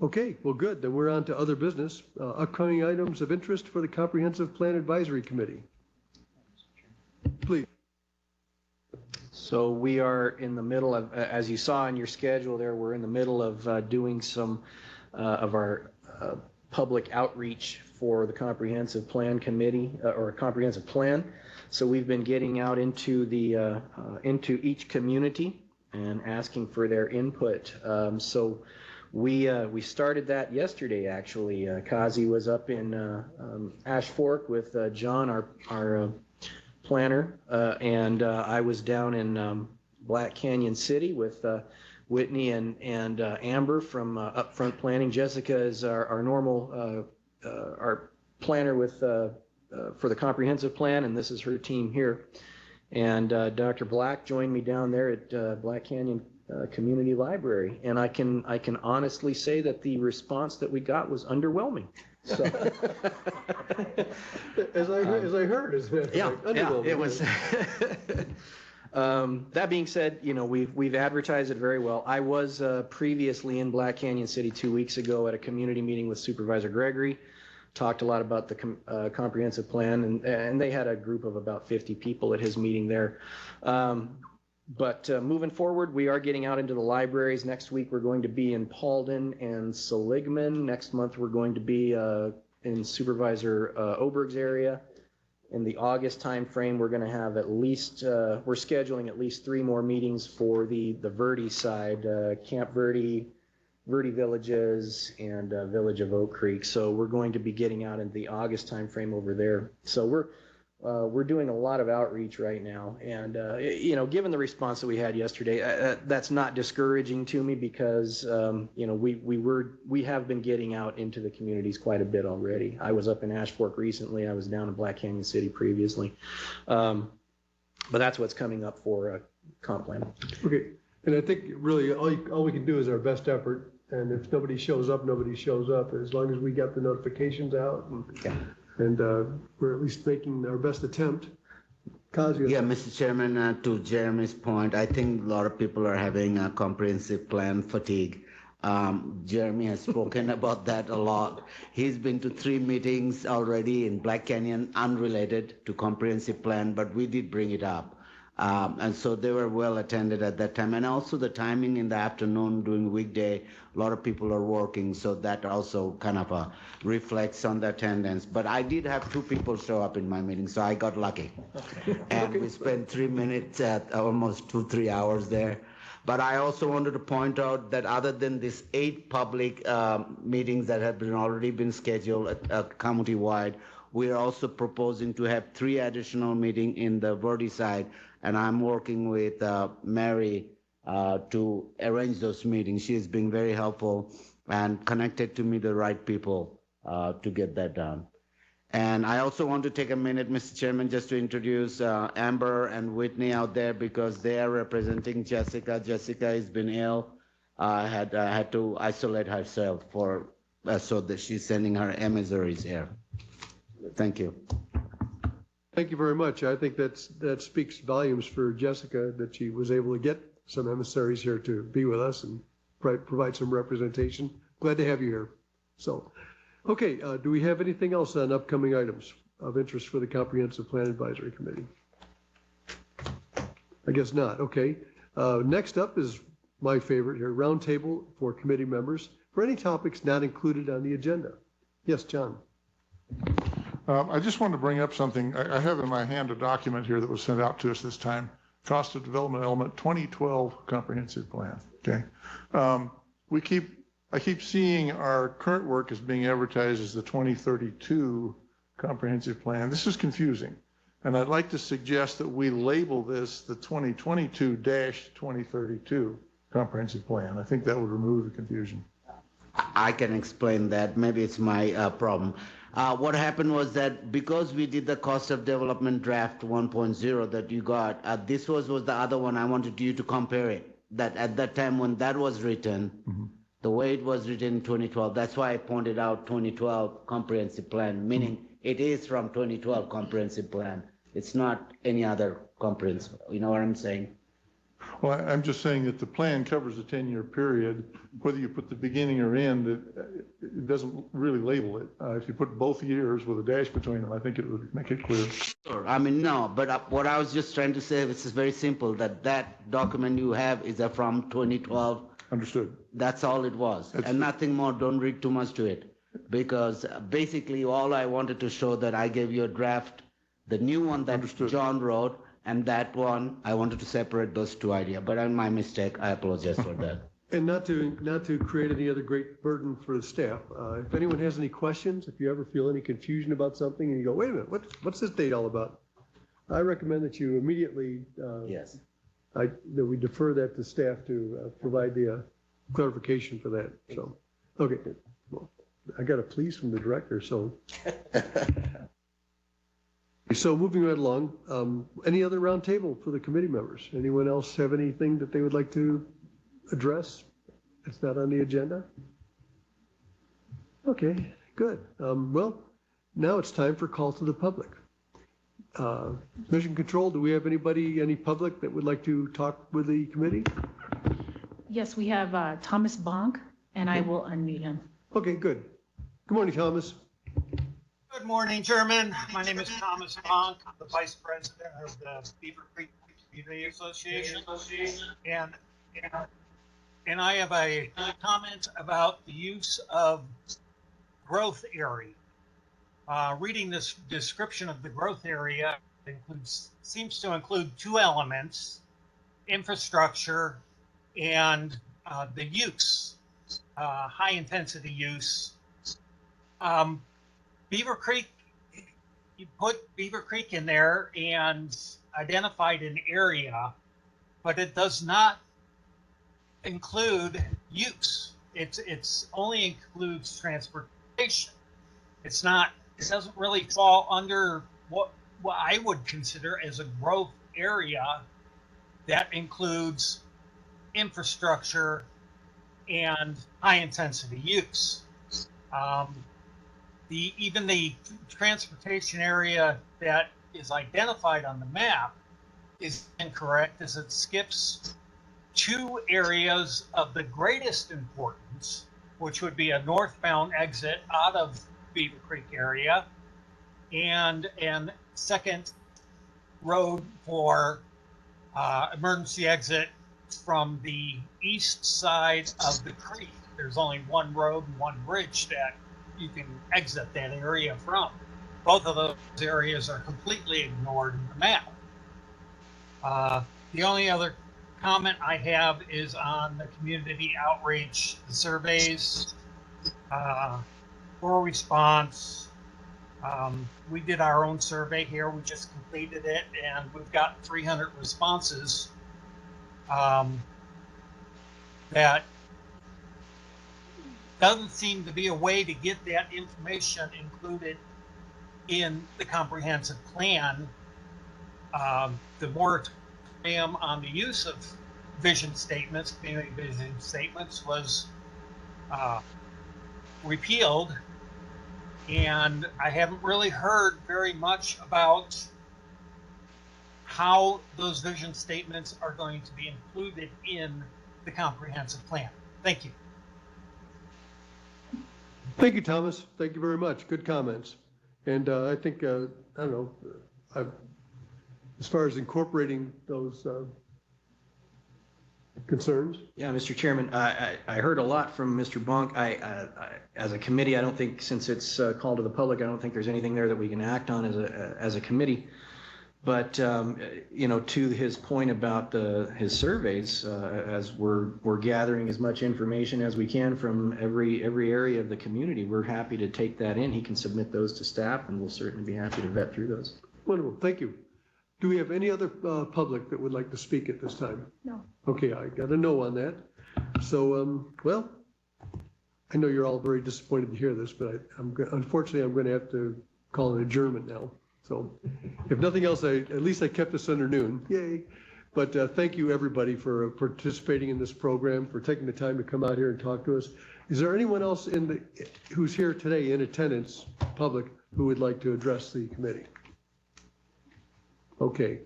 Okay, well, good. Then we're on to other business. Upcoming items of interest for the Comprehensive Plan Advisory Committee. Please. So we are in the middle of, as you saw in your schedule there, we're in the middle of doing some of our public outreach for the Comprehensive Plan Committee, or Comprehensive Plan. So we've been getting out into into each community and asking for their input. So we started that yesterday, actually. Kazi was up in Ash Fork with John, our planner, and I was down in Black Canyon City with Whitney and Amber from Upfront Planning. Jessica is our normal our planner with for the comprehensive plan, and this is her team here. And Dr. Black joined me down there at Black Canyon Community Library, and I can honestly say that the response that we got was underwhelming. So, as I heard, isn't it? yeah, Underwhelming. it was. That being said, we've advertised it very well. I was previously in Black Canyon City 2 weeks ago at a community meeting with Supervisor Gregory. Talked a lot about the comprehensive plan, and they had a group of about 50 people at his meeting there. But moving forward, we are getting out into the libraries. Next week, we're going to be in Paulden and Seligman. Next month, we're going to be in Supervisor Oberg's area. In the August timeframe, we're going to have at least, we're scheduling at least 3 more meetings for the Verde side, Camp Verde, Verde Villages, and Village of Oak Creek. So we're going to be getting out in the August timeframe over there. So we're doing a lot of outreach right now, and given the response that we had yesterday, that's not discouraging to me because we have been getting out into the communities quite a bit already. I was up in Ash Fork recently. I was down in Black Canyon City previously, but that's what's coming up for comp plan. Okay, and I think really all we can do is our best effort, and if nobody shows up, nobody shows up. As long as we got the notifications out. And we're at least making our best attempt. Kazi? Yeah, Mr. Chairman, to Jeremy's point, I think a lot of people are having a comprehensive plan fatigue. Jeremy has spoken about that a lot. He's been to 3 meetings already in Black Canyon, unrelated to comprehensive plan, but we did bring it up. And so they were well attended at that time. And also the timing in the afternoon during weekday, a lot of people are working, so that also kind of reflects on the attendance. But I did have 2 people show up in my meeting, so I got lucky. Okay. And we spent 3 minutes at almost 2-3 hours there. But I also wanted to point out that other than these 8 public meetings that have already been scheduled county-wide, we are also proposing to have 3 additional meetings in the Verde side, and I'm working with Mary to arrange those meetings. She has been very helpful and connected to me the right people to get that done. And I also want to take a minute, Mr. Chairman, just to introduce Amber and Whitney out there because they are representing Jessica. Jessica has been ill, had to isolate herself for so that she's sending her emissaries here. Thank you. Thank you very much. I think that speaks volumes for Jessica that she was able to get some emissaries here to be with us and provide some representation. Glad to have you here. So. Okay, do we have anything else on upcoming items of interest for the Comprehensive Plan Advisory Committee? I guess not. Okay. Next up is my favorite here, roundtable for committee members for any topics not included on the agenda. Yes, John. I just wanted to bring up something. I have in my hand a document here that was sent out to us this time, Cost of Development Element 2012 Comprehensive Plan. Okay. I keep seeing our current work as being advertised as the 2032 comprehensive plan. This is confusing. And I'd like to suggest that we label this the 2022-2032 comprehensive plan. I think that would remove the confusion. I can explain that. Maybe it's my problem. What happened was that because we did the cost of development draft 1.0 that you got, this was the other one I wanted you to compare it. That at that time when that was written, the way it was written in 2012, that's why I pointed out 2012 comprehensive plan, meaning it is from 2012 comprehensive plan. It's not any other comprehensive, you know what I'm saying? Well, I'm just saying that the plan covers a 10-year period. Whether you put the beginning or end, it doesn't really label it. If you put both years with a dash between them, I think it would make it clear. Sure. I mean, no, but what I was just trying to say, this is very simple, that document you have is from 2012. Understood. That's all it was. And nothing more. Don't read too much to it. Because basically all I wanted to show that I gave you a draft, the new one that John wrote, and that one, I wanted to separate those 2 ideas. But my mistake, I apologize for that. And not to create any other great burden for the staff, if anyone has any questions, if you ever feel any confusion about something and you go, wait a minute, what's this date all about? I recommend that you immediately yes. That we defer that to staff to provide the clarification for that. So, okay. Well, I got a please from the director, so. So moving right along, any other roundtable for the committee members? Anyone else have anything that they would like to address that's not on the agenda? Okay, good. Well, now it's time for call to the public. Mission Control, do we have any public that would like to talk with the committee? Yes, we have Thomas Bonk, and I will unmute him. Okay, good. Good morning, Thomas. Good morning, Chairman. My name is Thomas Bonk. I'm the Vice President of the Beaver Creek Community Association. And I have a comment about the use of growth area. Reading this description of the growth area seems to include 2 elements, infrastructure and the use, high intensity use. Beaver Creek, you put Beaver Creek in there and identified an area, but it does not include use. It's only includes transportation. It doesn't really fall under what I would consider as a growth area that includes infrastructure and high intensity use. Even the transportation area that is identified on the map is incorrect, as it skips 2 areas of the greatest importance roads, which would be a northbound exit out of Beaver Creek area and second road for emergency exit from the east side of the creek. There's only one road and one bridge that you can exit that area from. Both of those areas are completely ignored in the map. The only other comment I have is on the community outreach, the surveys, for response. We did our own survey here. We just completed it, and we've got 300 responses. That doesn't seem to be a way to get that information included in the comprehensive plan. The moratorium on the use of vision statements, community vision statements, was repealed, and I haven't really heard very much about how those vision statements are going to be included in the comprehensive plan. Thank you. Thank you, Thomas. Thank you very much. Good comments. And I think, I don't know, as far as incorporating those concerns. Yeah, Mr. Chairman, I heard a lot from Mr. Bonk. As a committee, I don't think, since it's called to the public, I don't think there's anything there that we can act on as a committee. But you know, to his point about his surveys, as we're gathering as much information as we can from every area of the community, we're happy to take that in. He can submit those to staff, and we'll certainly be happy to vet through those. Wonderful. Thank you. Do we have any other public that would like to speak at this time? No. Okay, I got a no on that. So, well, I know you're all very disappointed to hear this, but unfortunately, I'm going to have to call it adjournment now. So, if nothing else, at least I kept us under noon. Yay! But thank you, everybody, for participating in this program, for taking the time to come out here and talk to us. Is there anyone else who's here today in attendance, public, who would like to address the committee? Okay,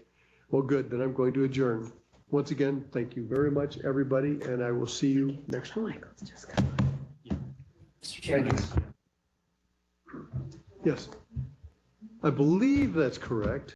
well, good, then I'm going to adjourn. Once again, thank you very much, everybody, and I will see you next week. Mr. Chairman. Yes, I believe that's correct.